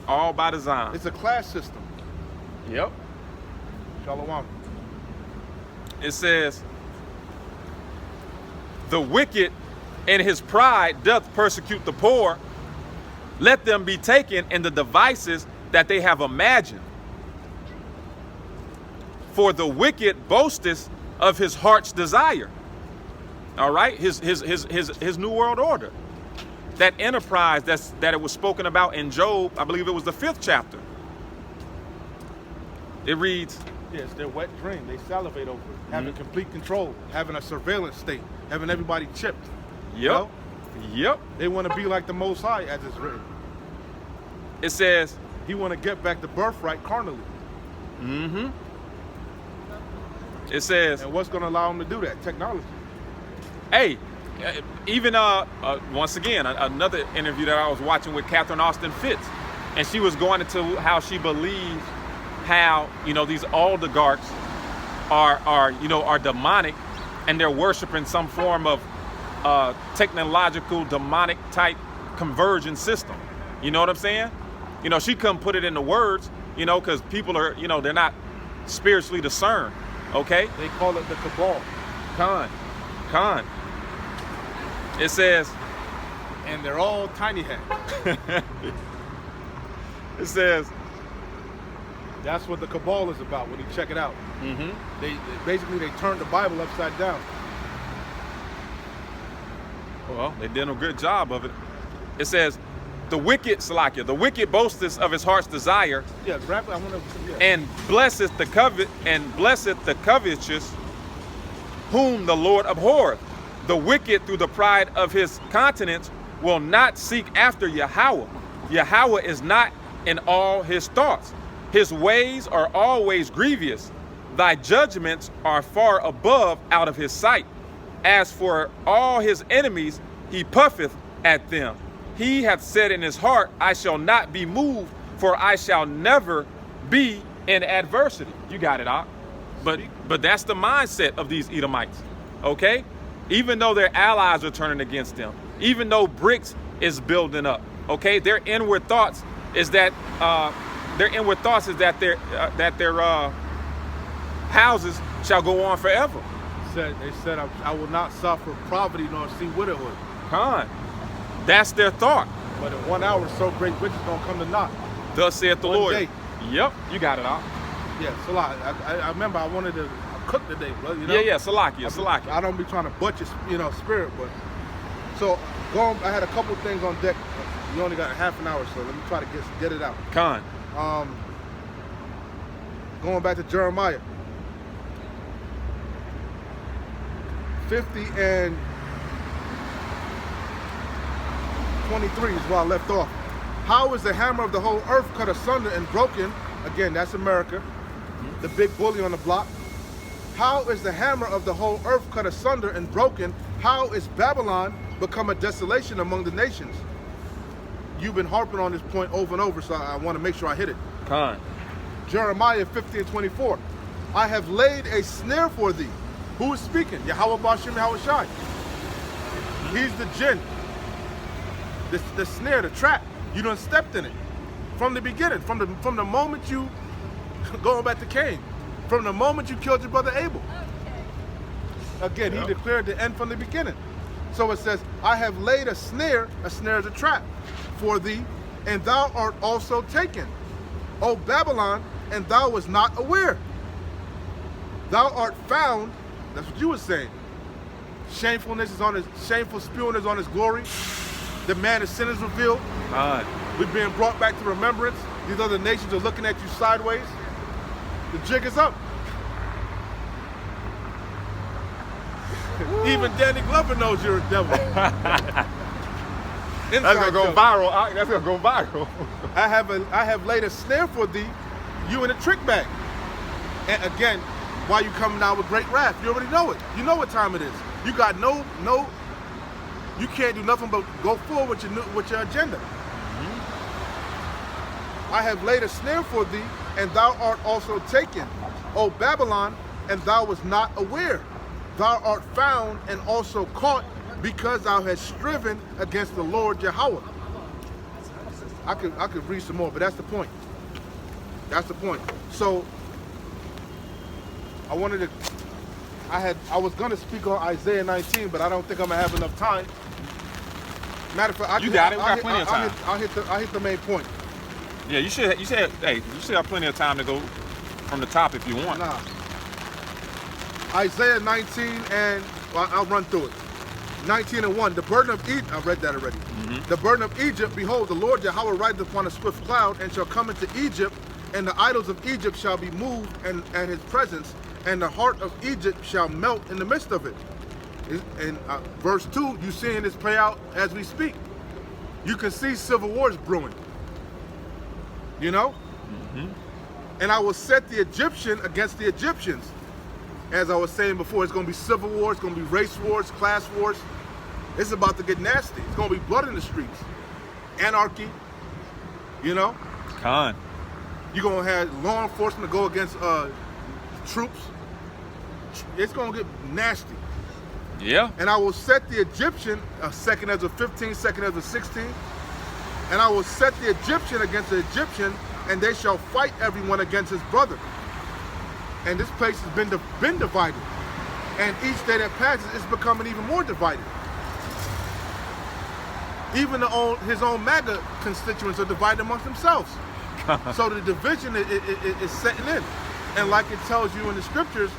All by design. It's a class system. Yep. Shalom. It says, the wicked in his pride doth persecute the poor. Let them be taken in the devices that they have imagined. For the wicked boasteth of his heart's desire. All right, his new world order. That enterprise that it was spoken about in Job, I believe it was the 5th chapter. It reads, yes, their wet dream. They salivate over it. Having complete control, having a surveillance state, having everybody chipped. Yep. Yep. They want to be like the Most High, as it's written. It says, he want to get back the birthright carnally. It says, and what's going to allow him to do that? Technology. Hey, even once again, another interview that I was watching with Catherine Austin Fitts, and she was going into how she believes how these oligarchs are demonic, and they're worshiping some form of technological demonic type conversion system. You know what I'm saying? She couldn't put it into words, because people are, they're not spiritually discerned. Okay? They call it the cabal. Con. It says, and they're all tiny head. It says, that's what the cabal is about when you check it out. They basically turned the Bible upside down. Well, they did a good job of it. It says, the wicked, Salakia, the wicked boasteth of his heart's desire, and blesseth the covetous, whom the Lord abhorreth. The wicked, through the pride of his countenance, will not seek after Yahweh. Yahweh is not in all his thoughts. His ways are always grievous. Thy judgments are far above out of his sight. As for all his enemies, he puffeth at them. He hath said in his heart, I shall not be moved, for I shall never be in adversity. You got it, Ak. But that's the mindset of these Edomites, okay? Even though their allies are turning against them, even though BRICS is building up, okay? Their inward thoughts is that their houses shall go on forever. They said, I will not suffer poverty nor see widowhood. Con. That's their thought. But in 1 hour, so great riches gonna come to naught. Thus saith the One Lord. day. Yep, you got it, Ak. Yeah, so I remember I wanted to cook today, brother. You know? Yeah, Salakia. I don't be trying to butcher, spirit, but so I had a couple things on deck. You only got a half an hour, so let me try to get it out. Con. Going back to Jeremiah 50 and 23 is where I left off. How is the hammer of the whole earth cut asunder and broken? Again, that's America, the big bully on the block. How is the hammer of the whole earth cut asunder and broken? How is Babylon become a desolation among the nations? You've been harping on this point over and over, so I want to make sure I hit it. Con. Jeremiah 50 and 24. I have laid a snare for thee. Who is speaking? Yahweh Bashim Yahweh Shai. He's the jinn. The snare, the trap. You done stepped in it. From the beginning, from the moment you, going back to Cain, from the moment you killed your brother Abel. Again, He declared the end from the beginning. So it says, I have laid a snare is a trap, for thee, and thou art also taken. O Babylon, and thou was not aware. Thou art found, that's what you were saying. Shameful spewing is on his glory. The man of sin is revealed. We're being brought back to remembrance. These other nations are looking at you sideways. The jig is up. Even Danny Glover knows you're a devil. That's gonna go viral. That's gonna go viral. I have laid a snare for thee, you in a trick bag. And again, why you coming down with great wrath? You already know it. You know what time it is. You got no. You can't do nothing but go forward with your agenda. I have laid a snare for thee, and thou art also taken, O Babylon, and thou was not aware. Thou art found and also caught, because thou hast striven against the Lord Yahweh. I could read some more, but that's the point. That's the point. So I was gonna speak on Isaiah 19, but I don't think I'm gonna have enough time. Matter of fact, We got plenty of time. I'll hit the main point. Yeah, you should have plenty of time to go from the top if you want. Nah. Isaiah 19 and I'll run through it. 19 and 1. The burden of Egypt. I read that already. The burden of Egypt. Behold, the Lord Yahweh rideth upon a swift cloud, and shall come into Egypt, and the idols of Egypt shall be moved at his presence, and the heart of Egypt shall melt in the midst of it. In verse 2, you seeing this play out as we speak. You can see civil wars brewing. You know? And I will set the Egyptian against the Egyptians. As I was saying before, it's going to be civil wars, it's going to be race wars, class wars. It's about to get nasty. It's going to be blood in the streets. Anarchy. You know? Con. You're going to have law enforcement go against troops. It's going to get nasty. Yeah. And I will set the Egyptian, 2nd Ezra 15, 2nd Ezra 16. And I will set the Egyptian against the Egyptian, and they shall fight everyone against his brother. And this place has been divided. And each day that passes, it's becoming even more divided. Even his own MAGA constituents are divided amongst themselves. So the division is setting in. And like it tells you in the scriptures,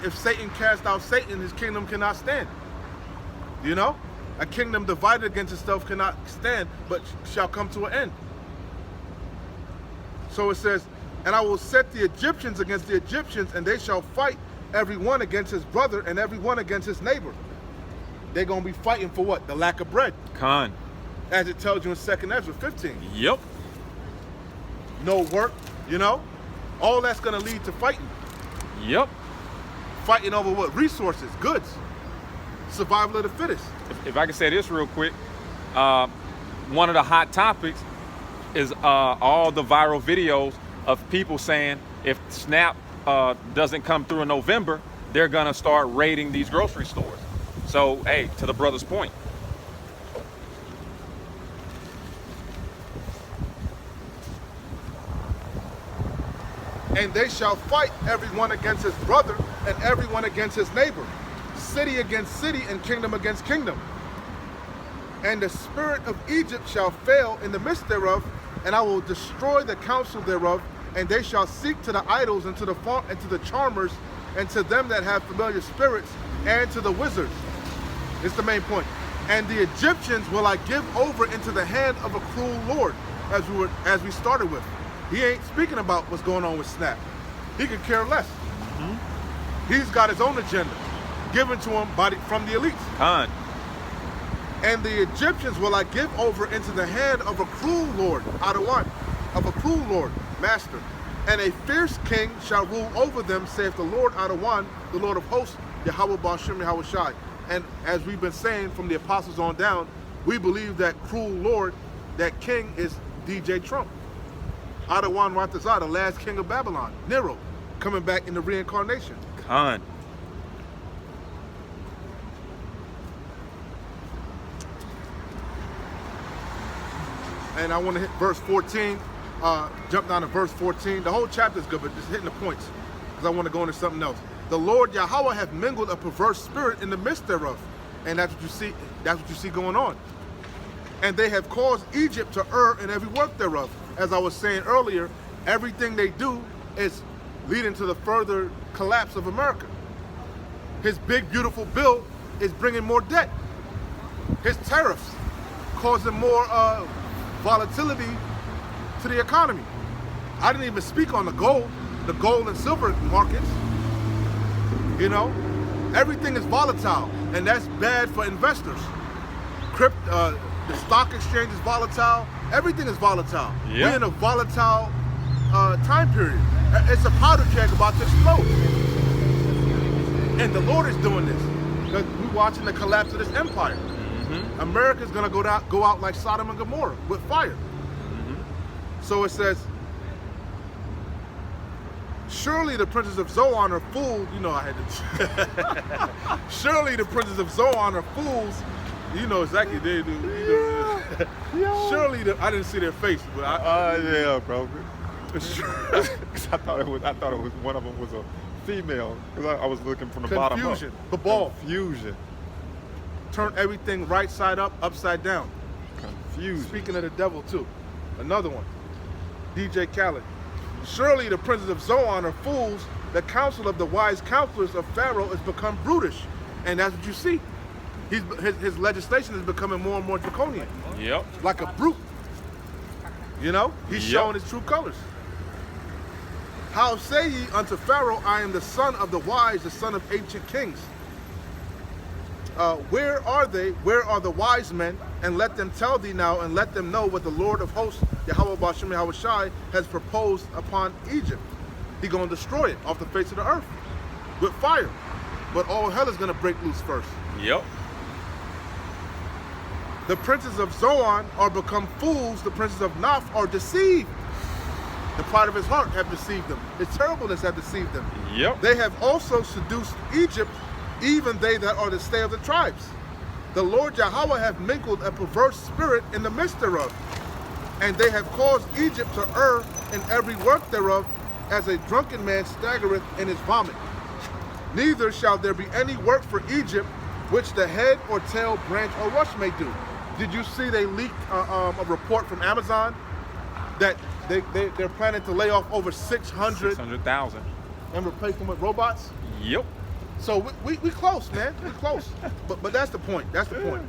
if Satan cast out Satan, his kingdom cannot stand. You know? A kingdom divided against itself cannot stand, but shall come to an end. So it says, and I will set the Egyptians against the Egyptians, and they shall fight every one against his brother and every one against his neighbor. They're going to be fighting for what? The lack of bread. Con. As it tells you in 2nd Ezra 15. Yep. No work, You know, all that's going to lead to fighting. Yep. Fighting over what? Resources, goods, survival of the fittest. If I can say this real quick, one of the hot topics is all the viral videos of people saying if SNAP doesn't come through in November, they're gonna start raiding these grocery stores. So, hey, to the brother's point. And they shall fight everyone against his brother and everyone against his neighbor, city against city and kingdom against kingdom. And the spirit of Egypt shall fail in the midst thereof, and I will destroy the counsel thereof, and they shall seek to the idols and to the charmers and to them that have familiar spirits and to the wizards. It's the main point. And the Egyptians will I give over into the hand of a cruel Lord, as we started with. He ain't speaking about what's going on with SNAP. He could care less. He's got his own agenda given to him from the elites. Khan. And the Egyptians will I give over into the hand of a cruel Lord, Adawan, of a cruel Lord, master. And a fierce king shall rule over them, saith the Lord Adawan, the Lord of hosts, Yahweh Ba'ashem Yahweh Shai. And as we've been saying from the apostles on down, we believe that cruel Lord, that king is DJ Trump. Adawan Ratazah, the last king of Babylon, Nero, coming back in the reincarnation. Khan. And I want to hit verse 14, jump down to verse 14. The whole chapter is good, but just hitting the points, because I want to go into something else. The Lord Yahweh hath mingled a perverse spirit in the midst thereof. And that's what you see going on. And they have caused Egypt to err in every work thereof. As I was saying earlier, everything they do is leading to the further collapse of America. His big, beautiful bill is bringing more debt. His tariffs causing more volatility to the economy. I didn't even speak on the gold and silver markets. You know, everything is volatile, and that's bad for investors. The stock exchange is volatile. Everything is volatile. Yeah. We're in a volatile time period. It's a powder keg about to explode. And the Lord is doing this because we're watching the collapse of this empire. America's gonna go out like Sodom and Gomorrah with fire. So it says, surely the princes of Zoan are fools. You know I had to. Surely the princes of Zoan are fools. You know exactly they do. Surely I didn't see their face, but yeah, bro. I thought it was one of them was a female because I was looking from the bottom up. Confusion. The ball. Confusion. Turn everything right side up, upside down. Confusion. Speaking of the devil too, another one. DJ Khaled. Surely the princes of Zoan are fools. The counsel of the wise counselors of Pharaoh has become brutish, and that's what you see. His legislation is becoming more and more draconian. Yep. Like a brute. You know? He's Yep. showing his true colors. How say ye unto Pharaoh, I am the son of the wise, the son of ancient kings? Where are they? Where are the wise men? And let them tell thee now, and let them know what the Lord of hosts, Yahweh Ba'ashem Yahweh Shai, has proposed upon Egypt. He's going to destroy it off the face of the earth with fire. But all hell is going to break loose first. Yep. The princes of Zoan are become fools. The princes of Naph are deceived. The pride of his heart have deceived them. His terribleness have deceived them. Yep. They have also seduced Egypt, even they that are the stay of the tribes. The Lord Yahweh hath mingled a perverse spirit in the midst thereof. And they have caused Egypt to err in every work thereof, as a drunken man staggereth in his vomit. Neither shall there be any work for Egypt, which the head or tail, branch or rush may do. Did you see they leaked a report from Amazon that they're planning to lay off over 600,000 and replace them with robots? Yep. So we close, man. We close. But that's the point. That's the point.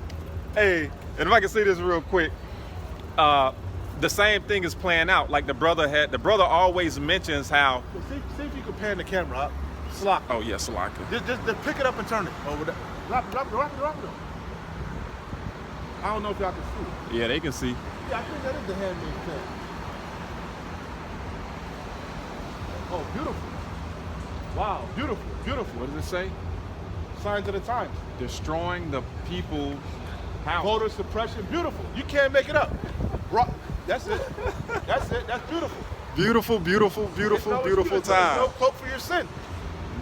Hey, and if I can say this real quick, the same thing is playing out. Like the brother always mentions how. See if you can pan the camera up. Slock. Oh yeah, Salaka. Just pick it up and turn it over there. Drop it. I don't know if y'all can see it. Yeah, they can see. Yeah, I think that is the handmade thing. Oh, beautiful. Wow, beautiful, beautiful. What does it say? Signs of the times. Destroying the people's house. Voter suppression, beautiful. You can't make it up. That's it. That's it. That's beautiful. Beautiful, beautiful, beautiful, beautiful There's no time. cloak for your sin.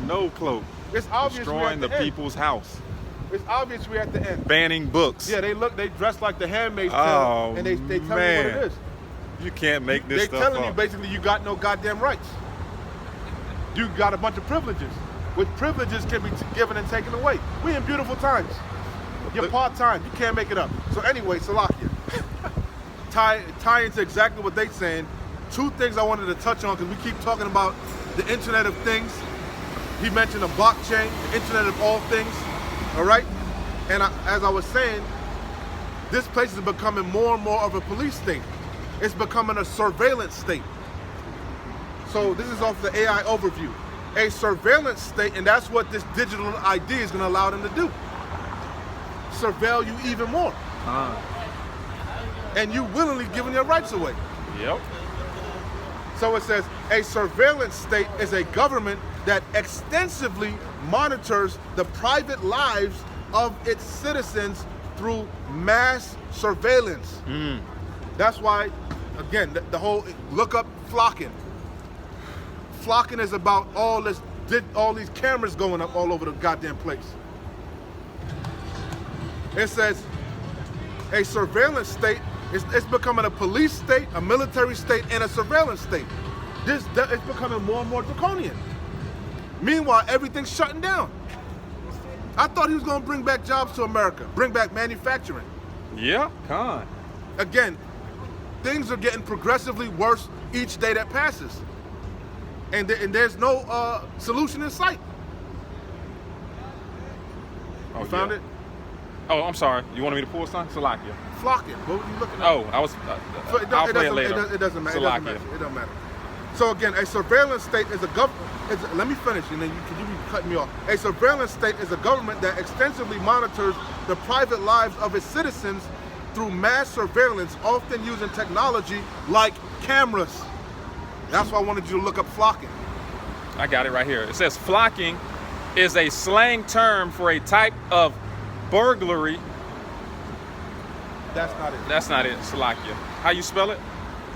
No cloak. It's obvious we're Destroying at the end. people's house. It's obvious we're at the end. Banning books. Yeah, they dress like the Handmaid's Tale, Oh, and they tell you what man. it is. You can't make this They stuff telling you up. basically you got no goddamn rights. You got a bunch of privileges, which privileges can be given and taken away. We in beautiful times. You're part-time. You can't make it up. So anyway, Salakia, tie into exactly what they're saying. Two things I wanted to touch on because we keep talking about the Internet of Things. He mentioned the blockchain, the Internet of all things. All right, and as I was saying, this place is becoming more and more of a police state. It's becoming a surveillance state. So this is off the AI overview. A surveillance state, and that's what this digital ID is going to allow them to do. Surveil you even more. And you willingly giving your rights away. Yep. So it says, a surveillance state is a government that extensively monitors the private lives of its citizens through mass surveillance. That's why, again, the whole, look up flocking. Flocking is about all these cameras going up all over the goddamn place. It says, a surveillance state it's becoming a police state, a military state, and a surveillance state. It's becoming more and more draconian. Meanwhile, everything's shutting down. I thought he was going to bring back jobs to America, bring back manufacturing. Yeah, con. Again, things are getting progressively worse each day that passes. And there's no solution in sight. You found yeah. it? Oh, I'm sorry. You wanted me to pull something? Salakia. Flocking. What were you looking at? Oh, I was. I'll play it later. It doesn't matter. Salakia. It doesn't matter. So again, a surveillance state is a government. Let me finish, and then you be cutting me off. A surveillance state is a government that extensively monitors the private lives of its citizens through mass surveillance, often using technology like cameras. That's why I wanted you to look up flocking. I got it right here. It says flocking is a slang term for a type of burglary. That's not it. That's not it. Salakia. How you spell it?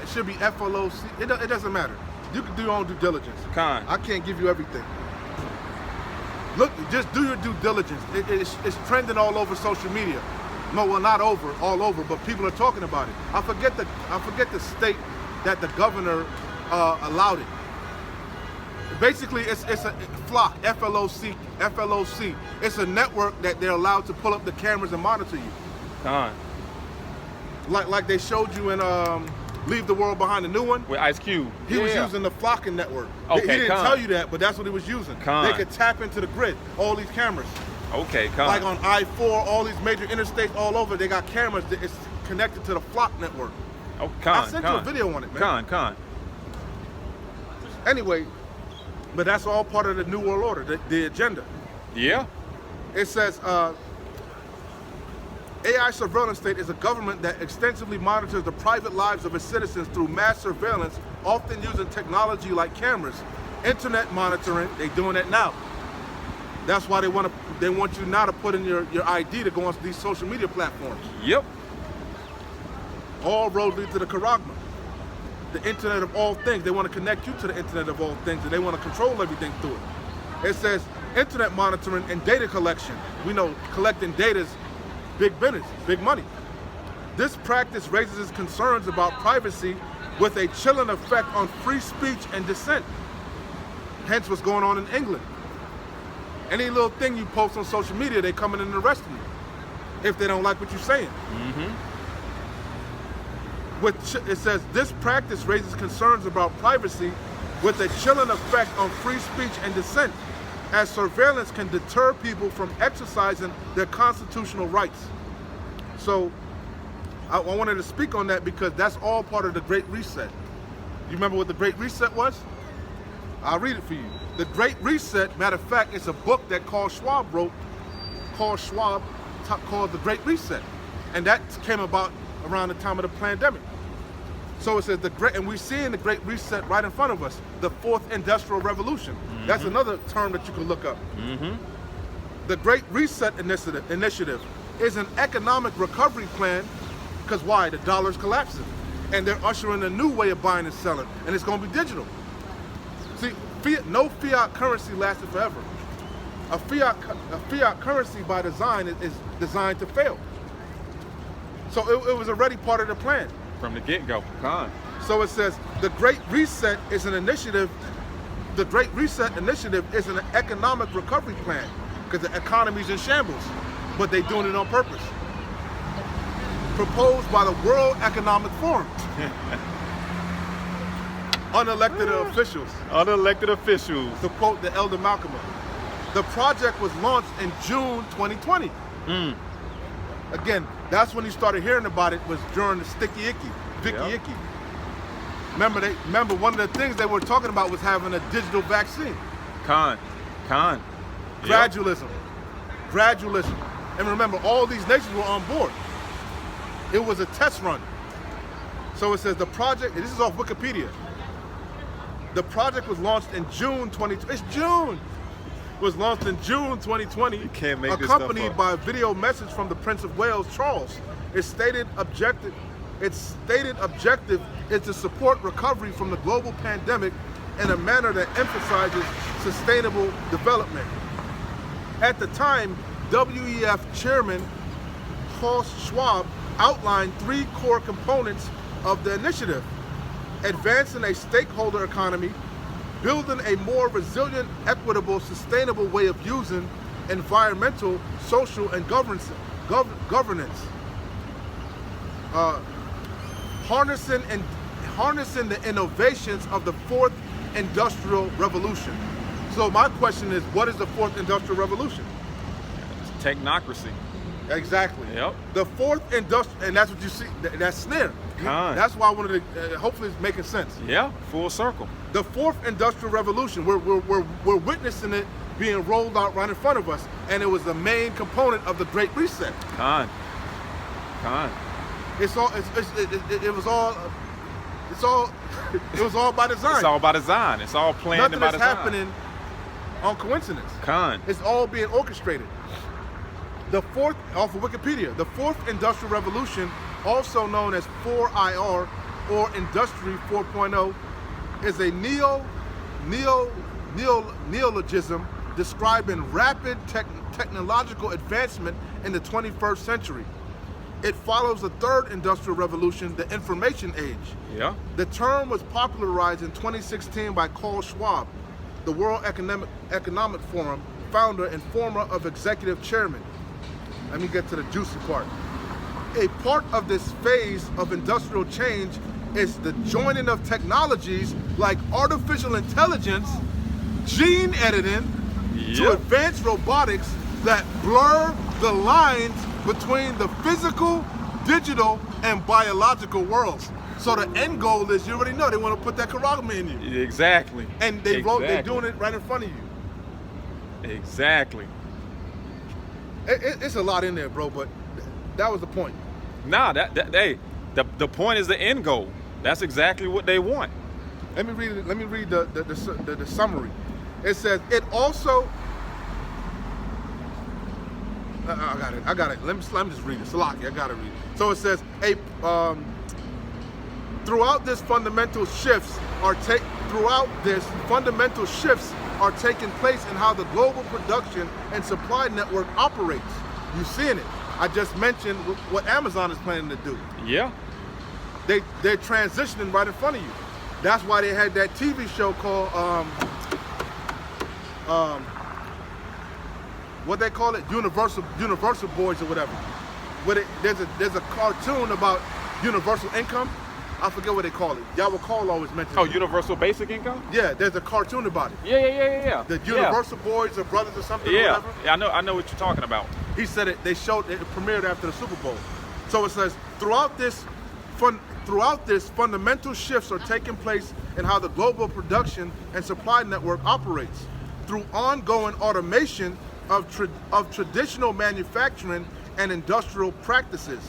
It should be FLOC. It doesn't matter. You can do your own due diligence. Con. I can't give you everything. Look, just do your due diligence. It's trending all over social media. No, well, not all over, but people are talking about it. I forget the state that the governor allowed it. Basically, it's a flock, FLOC. It's a network that they're allowed to pull up the cameras and monitor you. Con. Like they showed you in Leave the World Behind, the new one. With Ice Cube. He was using the flocking network. Okay, he didn't con. tell you that, but that's what he was using. Con. They could tap into the grid, all these cameras. Okay, con. Like on I-4, all these major interstates all over, they got cameras that is connected to the flock network. Oh, con. I sent you a video on it, man. Con. Anyway, but that's all part of the New World Order, the agenda. Yeah. It says, AI surveillance state is a government that extensively monitors the private lives of its citizens through mass surveillance, often using technology like cameras. Internet monitoring, they're doing that now. That's why they want you now to put in your ID to go onto these social media platforms. Yep. All roads lead to the Karagma. The Internet of all things. They want to connect you to the Internet of all things, and they want to control everything through it. It says internet monitoring and data collection. We know collecting data is big business, big money. This practice raises concerns about privacy with a chilling effect on free speech and dissent. Hence what's going on in England. Any little thing you post on social media, they come in and arresting you if they don't like what you're saying. It says this practice raises concerns about privacy with a chilling effect on free speech and dissent, as surveillance can deter people from exercising their constitutional rights. So I wanted to speak on that because that's all part of the Great Reset. You remember what the Great Reset was? I'll read it for you. The Great Reset, matter of fact, it's a book that Carl Schwab wrote, called The Great Reset. And that came about around the time of the pandemic. So it says and we're seeing the Great Reset right in front of us, the fourth industrial revolution. That's another term that you can look up. The Great Reset initiative is an economic recovery plan, because why? The dollar's collapsing. And they're ushering a new way of buying and selling, and it's going to be digital. See, no fiat currency lasted forever. A fiat currency by design is designed to fail. So it was already part of the plan. From the get-go. Con. So it says the Great Reset is an initiative. The Great Reset initiative is an economic recovery plan, because the economy's in shambles, but they're doing it on purpose. Proposed by the World Economic Forum. Unelected officials. Unelected officials. To quote the elder Malcolm. The project was launched in June 2020. Again, that's when you started hearing about it, was during the Sticky Icky, Vicky Icky. Remember one of the things they were talking about was having a digital vaccine. Con. Gradualism. And remember, all these nations were on board. It was a test run. So it says the project, and this is off Wikipedia. The project was launched in June 2020. It's June. Was launched in June 2020. You can't make this stuff accompanied up. by a video message from the Prince of Wales, Charles. Its stated objective is to support recovery from the global pandemic in a manner that emphasizes sustainable development. At the time, WEF Chairman Klaus Schwab outlined 3 core components of the initiative: advancing a stakeholder economy, building a more resilient, equitable, sustainable way of using environmental, social, and governance, harnessing the innovations of the fourth industrial revolution. So my question is, what is the fourth industrial revolution? It's technocracy. Exactly. Yep. The fourth industrial, and that's what you see, that's snare. Con. That's why I wanted to, hopefully it's making sense. Yeah, full circle. The fourth industrial revolution, we're witnessing it being rolled out right in front of us, and it was the main component of the Great Reset. Con. It was all by design. It's all by design. It's all planned Nothing and by is design. happening on coincidence. Con. It's all being orchestrated. The fourth, off of Wikipedia, the fourth industrial revolution, also known as 4IR or Industry 4.0, is a neologism describing rapid technological advancement in the 21st century. It follows the third industrial revolution, the information age. Yeah. The term was popularized in 2016 by Klaus Schwab, the World Economic Forum founder and former of executive chairman. Let me get to the juicy part. A part of this phase of industrial change is the joining of technologies like artificial intelligence, gene editing, to advanced robotics that blur the lines between the physical, digital, and biological worlds. So the end goal is, you already know, they want to put that karagama in you. Exactly. And they're doing it right in front of you. Exactly. It's a lot in there, bro, but that was the point. Nah, the point is the end goal. That's exactly what they want. Let me read the summary. It says it also. I got it. Let me just read it. Salaki, I got to read it. So it says throughout this fundamental shifts are taking place in how the global production and supply network operates. You're seeing it. I just mentioned what Amazon is planning to do. Yeah. They're transitioning right in front of you. That's why they had that TV show called what they call it, Universal Boys or whatever. There's a cartoon about universal income. I forget what they call it. Y'all will always mention. Oh, it. universal basic income? Yeah, there's a cartoon about it. Yeah. The Universal Boys or Brothers or something. Yeah. Or whatever. Yeah, I know what you're talking about. He said it. They showed it premiered after the Super Bowl. So it says throughout this fundamental shifts are taking place in how the global production and supply network operates through ongoing automation of traditional manufacturing and industrial practices,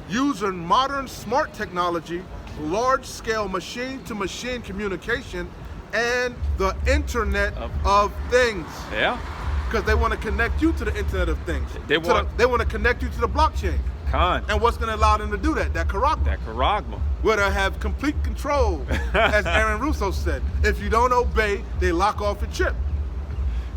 using modern smart technology large-scale machine-to-machine communication and the Internet of Things. Yeah. Because they want to connect you to the Internet of Things. They want to connect you to the blockchain. Con. And what's going to allow them to do that? That Charagma. That Charagma. Where they have complete control, as Aaron Russo said. If you don't obey, they lock off your chip.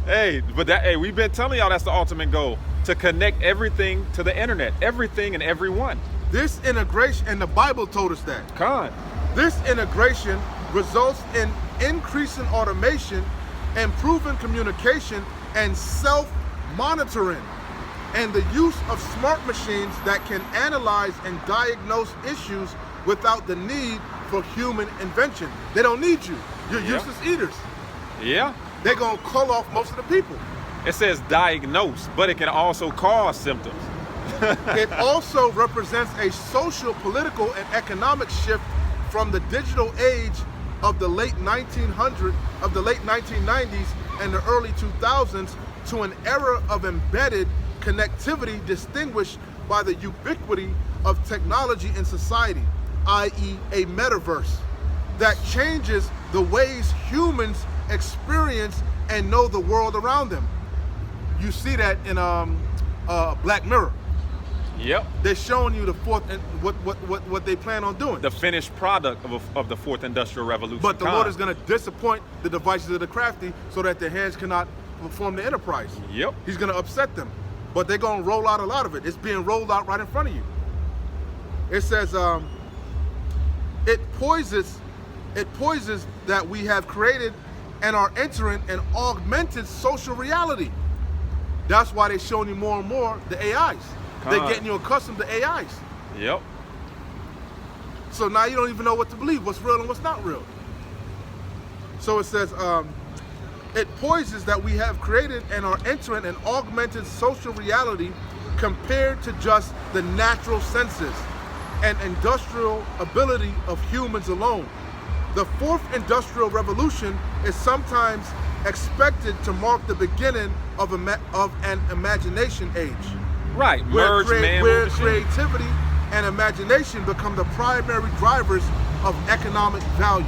Hey, but we've been telling y'all that's the ultimate goal, to connect everything to the internet, everything and everyone. This integration, and the Bible told us that. Con. This integration results in increasing automation, improving communication, and self-monitoring, and the use of smart machines that can analyze and diagnose issues without the need for human invention. They don't need you. You're useless eaters. Yeah. They're gonna call off most of the people. It says diagnose, but it can also cause symptoms. It also represents a social, political, and economic shift from the digital age of the late 1990s and the early 2000s to an era of embedded connectivity distinguished by the ubiquity of technology in society, i.e. a metaverse, that changes the ways humans experience and know the world around them. You see that in Black Mirror. Yep. They're showing you the fourth and what they plan on doing. The finished product of the fourth industrial revolution. But the Lord is going to disappoint the devices of the crafty so that their hands cannot perform the enterprise. Yep. He's going to upset them. But they're going to roll out a lot of it. It's being rolled out right in front of you. It says, it poises that we have created and are entering an augmented social reality. That's why they're showing you more and more the AIs. They're getting you accustomed to AIs. Yep. So now you don't even know what to believe, what's real and what's not real. So it says, it poises that we have created and are entering an augmented social reality compared to just the natural senses and industrial ability of humans alone. The fourth industrial revolution is sometimes expected to mark the beginning of an imagination age. Right, Where merge man with machine. creativity and imagination become the primary drivers of economic value.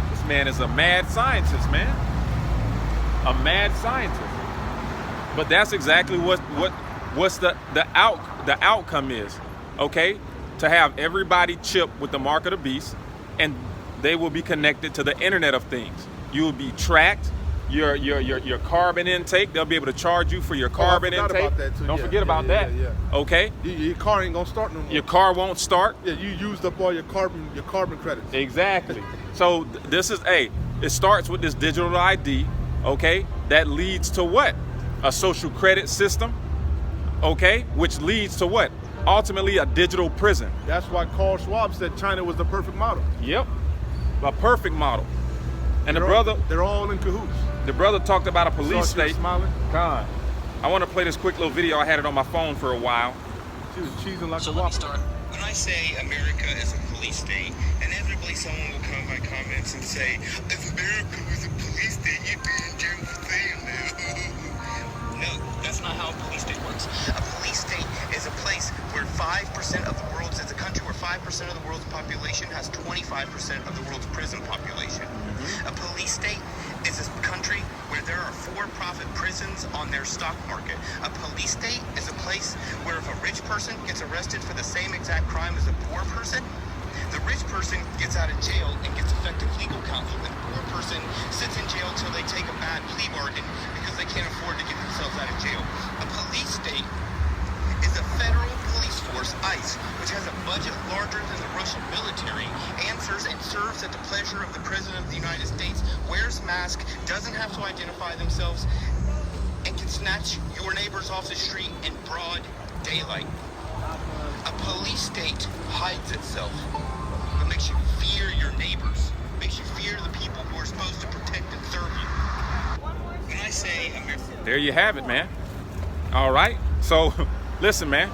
This man is a mad scientist, man. A mad scientist. But that's exactly what's the outcome is. Okay? To have everybody chipped with the mark of the beast, and they will be connected to the Internet of Things. You will be tracked. Your carbon intake, they'll be able to charge you for your carbon intake. About that too. Don't forget about that. Yeah. Okay? Your car ain't gonna start no more. Your car won't start. Yeah, you used up all your carbon credits. Exactly. So this is it starts with this digital ID, okay? That leads to what? A social credit system, okay? Which leads to what? Ultimately a digital prison. That's why Carl Schwab said China was the perfect model. Yep. A perfect model. And they're all in cahoots. The brother talked about a police state. Smiling. God. I want to play this quick little video. I had it on my phone for a while. She was cheesing like So a let me waffle. start. When I say America is a police state, inevitably someone will come in my comments and say, if America was a police state, you'd be in jail for saying that. No, that's not how a police state works. A police state is a place where 5% of the world's, it's a country where 5% of the world's population has 25% of the world's prison population. A police state is a country where there are for-profit prisons on their stock market. A police state is a place where if a rich person gets arrested for the same exact crime as a poor person, the rich person gets out of jail and gets effective legal counsel, and the poor person sits in jail until they take a bad plea bargain because they can't afford to get themselves out of jail. A police state is a federal police force, ICE, which has a budget larger than the Russian military, answers and serves at the pleasure of the President of the United States, wears mask, doesn't have to identify themselves, and can snatch your neighbors off the street in broad daylight. A police state hides itself, but makes you fear your neighbors, makes you fear the people who are supposed to protect and serve you. When I say America... There you have it, man. All right. So, listen, man.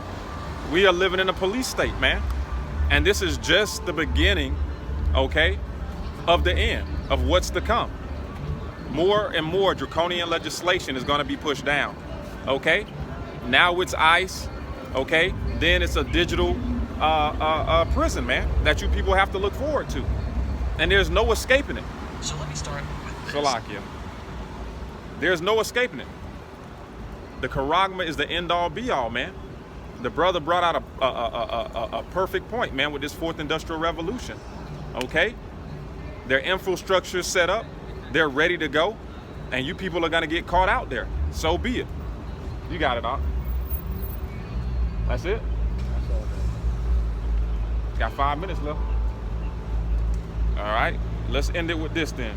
We are living in a police state, man. And this is just the beginning, okay, of the end, of what's to come. More and more draconian legislation is going to be pushed down, okay? Now it's ICE, okay? Then it's a digital prison, man, that you people have to look forward to. And there's no escaping it. So let me start with this. Salakia. There's no escaping it. The charagma is the end-all be-all, man. The brother brought out a perfect point, man, with this fourth industrial revolution. Okay? Their infrastructure is set up. They're ready to go. And you people are going to get caught out there. So be it. You got it, Doc. That's it? That's all that. Got 5 minutes left. All right. Let's end it with this then.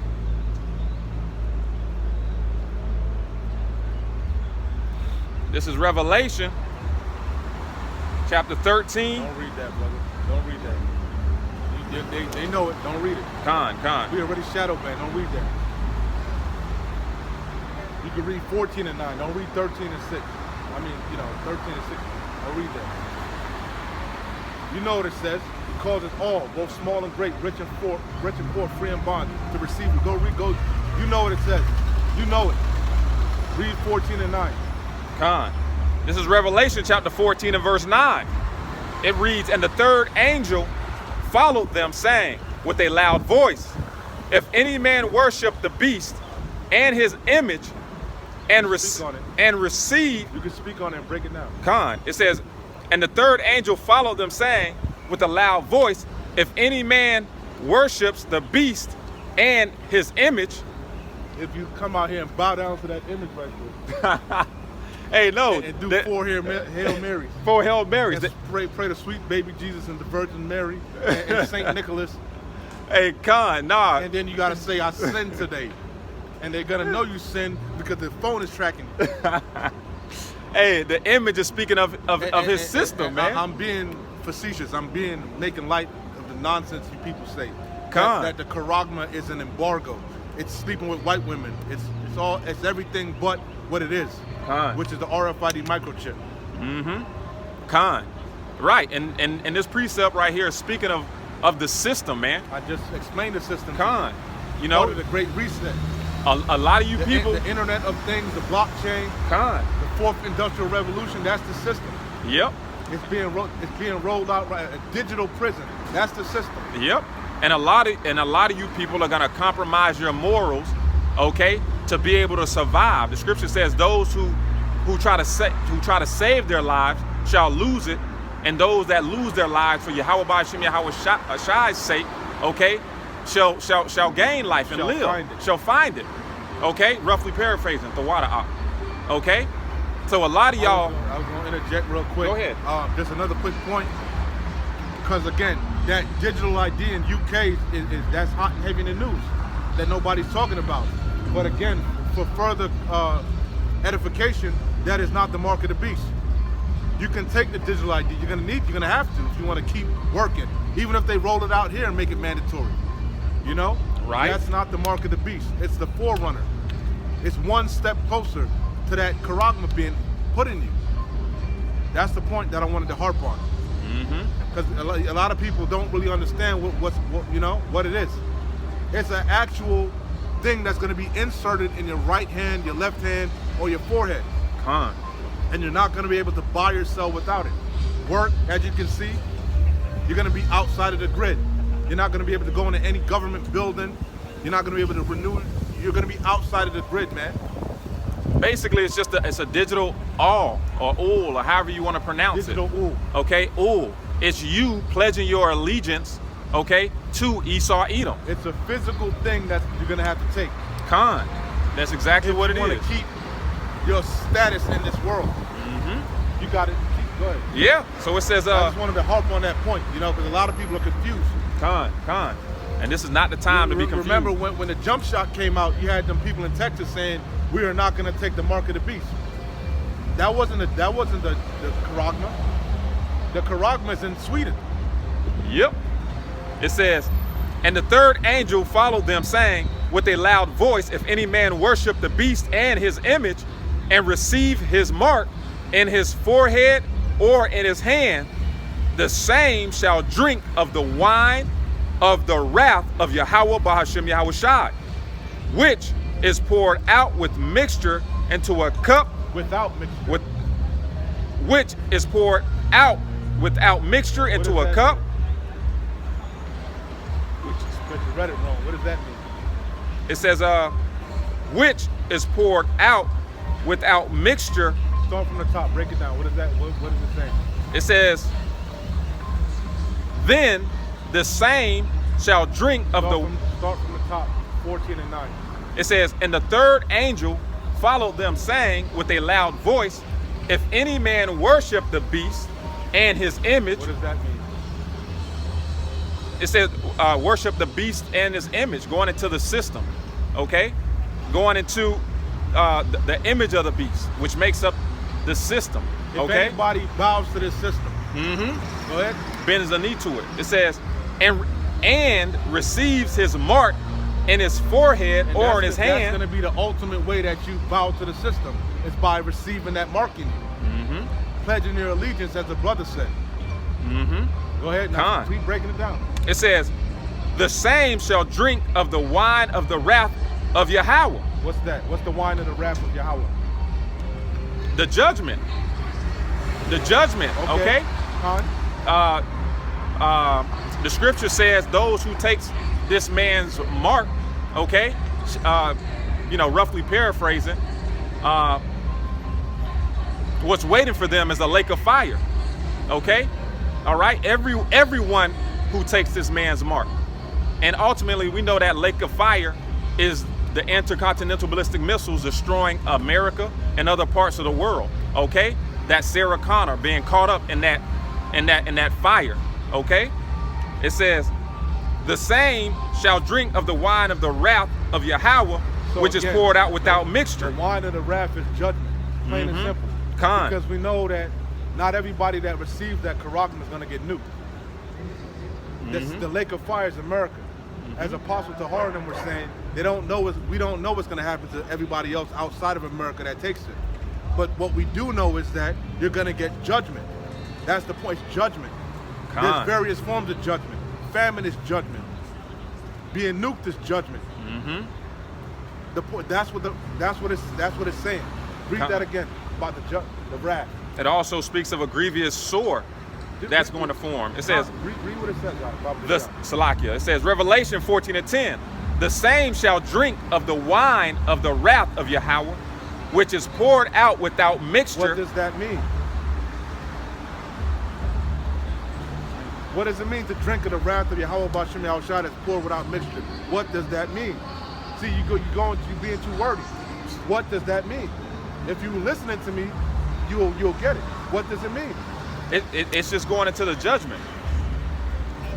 This is Revelation, chapter 13. Don't read that, brother. Don't read that. They know it. Don't read it. Con. We already shadow banned. Don't read that. You can read 14 and 9. Don't read 13 and 6. I mean, 13 and 6. Don't read that. You know what it says. It calls us all, both small and great, rich and poor, free and bond, to receive it. Go. You know what it says. You know it. Read 14 and 9. Con. This is Revelation chapter 14 and verse 9. It reads, "And the third angel followed them, saying with a loud voice, if any man worship the beast and his image and receive." You can speak on it and break it down. Con. It says, "And the third angel followed them, saying with a loud voice, if any man worships the beast and his image." If you come out here and bow down to that image right there. Hey, no. And do 4 Hail Marys. 4 Hail Marys. And pray to sweet baby Jesus and the Virgin Mary and Saint Nicholas. Hey, Con, nah. And then you gotta say, I sinned today. And they're gonna know you sinned because the phone is tracking you. Hey, the image is speaking of his system, man. I'm being facetious. I'm making light of the nonsense you people say. Con. That the charagma is an embargo. It's sleeping with white women. It's everything but what it is. Con. Which is the RFID microchip. Mm-hmm. Con. Right. And this precept right here is speaking of the system, man. I just explained the system. Con. You Part know, of the Great Reset. a lot of you people. The Internet of Things, the blockchain, Con. the fourth industrial revolution. That's the system. Yep. It's being rolled out right. A digital prison. That's the system. Yep. And a lot of you people are gonna compromise your morals, okay, to be able to survive. The scripture says those who try to save their lives shall lose it, and those that lose their lives for Yahweh B'Hashem Yahweh Shai's sake, okay, shall gain life and live. Shall find it. Okay, roughly paraphrasing the water out. Okay, so a lot of y'all. I was gonna interject real quick. Go ahead. Just another quick point, because again, that digital ID in UK is that's hot and heavy in the news that nobody's talking about. But again, for further edification, that is not the mark of the beast. You can take the digital ID. You're gonna have to if you want to keep working, even if they roll it out here and make it mandatory. You know, right? That's not the mark of the beast. It's the forerunner. It's one step closer to that charagma being put in you. That's the point that I wanted to harp on. Because a lot of people don't really understand what it is. It's an actual thing that's going to be inserted in your right hand, your left hand, or your forehead. Con. And you're not going to be able to buy or sell without it. Work, as you can see, you're going to be outside of the grid. You're not going to be able to go into any government building. You're not going to be able to renew. You're going to be outside of the grid, man. Basically, it's a digital all or ul or however you want to pronounce Digital it. ul. Okay, ul. It's you pledging your allegiance, okay, to Esau Edom. It's a physical thing that you're going to have to take. Con. That's exactly what it If you is. want to keep your status in this world, you got to keep going. Yeah. So it says, I just wanted to harp on that point, because a lot of people are confused. Con. And this is not the time to be confused. Remember when the jump shot came out, you had them people in Texas saying, we are not going to take the mark of the beast. That wasn't the charagma. The charagma is in Sweden. Yep. It says, and the third angel followed them, saying with a loud voice, if any man worship the beast and his image and receive his mark in his forehead or in his hand, the same shall drink of the wine of the wrath of Yahweh B'Hashem Yahweh Shai, which is poured out with mixture into a cup Without mixture. which is poured out without mixture into does a that cup. mean? But you read it wrong. What does that mean? It says, which is poured out without mixture. Start from the top. Break it down. What is that? What is it saying? It says, then the same shall drink of Start from the top. 14 and 9. It says, and the third angel followed them, saying with a loud voice, if any man worship the beast and his image. What does that mean? It says worship the beast and his image, going into the system, okay? Going into the image of the beast, which makes up the system, If okay? anybody bows to this system. Mm-hmm. Go ahead. Bends the knee to it. It says, and receives his mark in his forehead And or in his That's hand. going to be the ultimate way that you bow to the system. Is by receiving that mark in you. Mm-hmm. Pledging your allegiance, as the brother said. Mm-hmm. Go ahead. Now, keep breaking it down. It says, the same shall drink of the wine of the wrath of Yahweh. What's that? What's the wine of the wrath of Yahweh? The judgment. The judgment, okay? Khan? The scripture says those who takes this man's mark, okay? Roughly paraphrasing, what's waiting for them is a lake of fire, okay? All right, everyone who takes this man's mark. And ultimately, we know that lake of fire is the intercontinental ballistic missiles destroying America and other parts of the world, okay? That's Sarah Connor being caught up in that fire, okay? It says, the same shall drink of the wine of the wrath of Yahweh, So which is again, poured out without mixture. The wine of the wrath is judgment, plain and simple. Khan. Because we know that not everybody that receives that karagim is going to get nuked. The lake of fire is America. As Apostle Tahar and them were saying, we don't know what's going to happen to everybody else outside of America that takes it. But what we do know is that you're going to get judgment. That's the point, it's judgment. Khan. There's various forms of judgment. Famine is judgment. Being nuked is judgment. The point, that's what it's saying. Read Khan. that again about the wrath. It also speaks of a grievous sore that's going to form. It says, read what it says, Baba the Shah. Salakia. It says, Revelation 14:10. The same shall drink of the wine of the wrath of Yahweh, which is poured out without mixture. What does that mean? What does it mean to drink of the wrath of Yahweh Bashem Yahushua that's poured without mixture? What does that mean? See, you're being too wordy. What does that mean? If you're listening to me, you'll get it. What does it mean? It's just going into the judgment.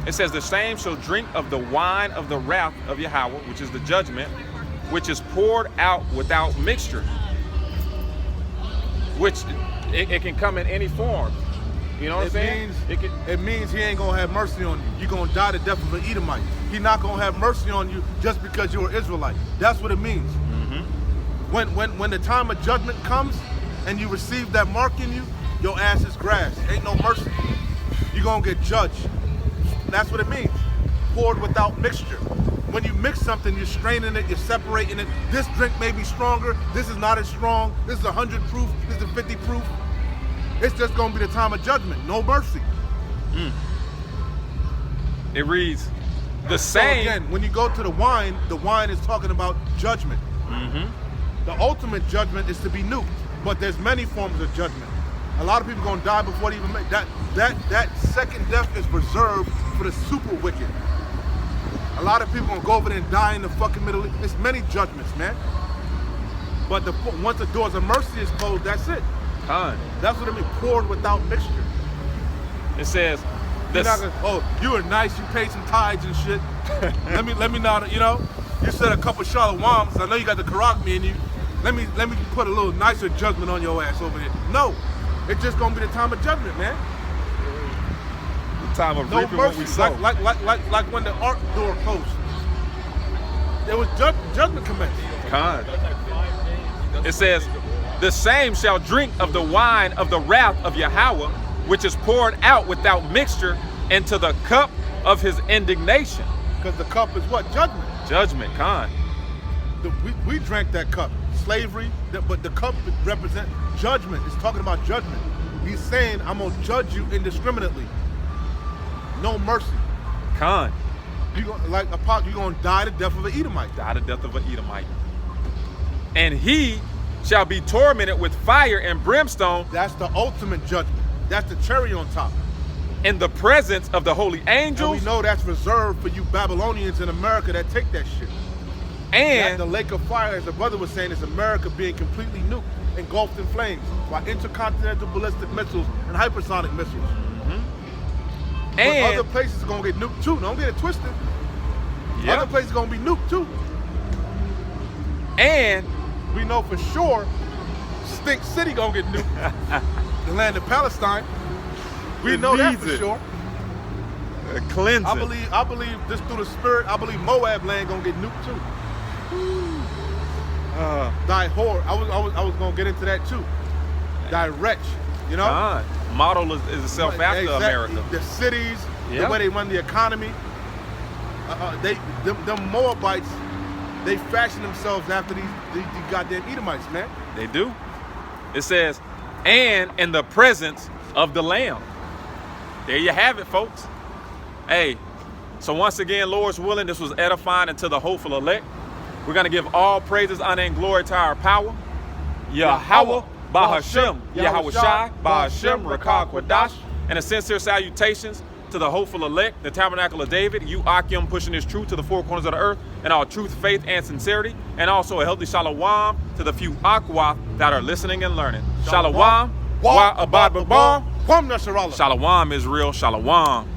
It says, the same shall drink of the wine of the wrath of Yahweh, which is the judgment, which is poured out without mixture. Which it can come in any form. You know what I'm saying? It means he ain't gonna have mercy on you. You're gonna die the death of an Edomite. He's not gonna have mercy on you just because you're an Israelite. That's what it means. When the time of judgment comes and you receive that mark in you, your ass is grass. Ain't no mercy. You're gonna get judged. That's what it means. Poured without mixture. When you mix something, you're straining it, you're separating it. This drink may be stronger. This is not as strong. This is 100 proof. This is 50 proof. It's just gonna be the time of judgment. No mercy. It reads, the So same. again, when you go to the wine is talking about judgment. The ultimate judgment is to be nuked, but there's many forms of judgment. A lot of people gonna die before they even make that second death is reserved for the super wicked. A lot of people gonna go over there and die in the fucking Middle East. It's many judgments, man. But once the doors of mercy is closed, that's it. Khan. That's what I mean. Poured without mixture. It says, You're not gonna, you were nice, you paid some tithes and shit. let me not, you said a couple shalawams. I know you got the karagmi in you. Let me put a little nicer judgment on your ass over there. No, it's just gonna be the time of judgment, man. the time of No reaping what we mercy. sow. Like when the ark door closed. There was judgment commenced. Khan. It says, the same shall drink of the wine of the wrath of Yahweh, which is poured out without mixture into the cup of his indignation. Because the cup is what? Judgment. Judgment, Khan. We drank that cup. Slavery, but the cup represents judgment. It's talking about judgment. He's saying, I'm gonna judge you indiscriminately. No mercy. Khan. You're gonna die the death of an Edomite. Die the death of an Edomite. And he shall be tormented with fire and brimstone That's the ultimate judgment. That's the cherry on top. in the presence of the holy And angels we know that's reserved for you Babylonians in America that take that shit. and The lake of fire, as the brother was saying, is America being completely nuked, engulfed in flames by intercontinental ballistic missiles and hypersonic missiles. But other and places are gonna get nuked too. Don't get it twisted. yeah, Other places are gonna be nuked too. and We know for sure Stink City gonna get nuked. The land of Palestine. We It know that needs for it. sure. cleansing. I believe this through the spirit, I believe Moab land gonna get nuked too. Thy whore. I was gonna get into that too. Thy wretch. You know? Khan. Model is itself after Exactly. America. The cities, Yeah. the way they run the economy. Them Moabites, they fashion themselves after these goddamn Edomites, man. They do. It says, and in the presence of the Lamb. There you have it, folks. Hey, so once again, Lord's willing, this was edifying unto the hopeful elect. We're going to give all praises, honor, and glory to our power. Yahweh, Bahashem, Yahweh Shai, Bahashem, Rakah Kwadash, and a sincere salutations to the hopeful elect, the Tabernacle of David, you Akim pushing this truth to the four corners of the earth, and all truth, faith, and sincerity, and also a healthy shalom to the few Aqua that are listening and learning. Shalom, wa abad babam. Kwam Nasharallah. Shalom, Israel, shalom.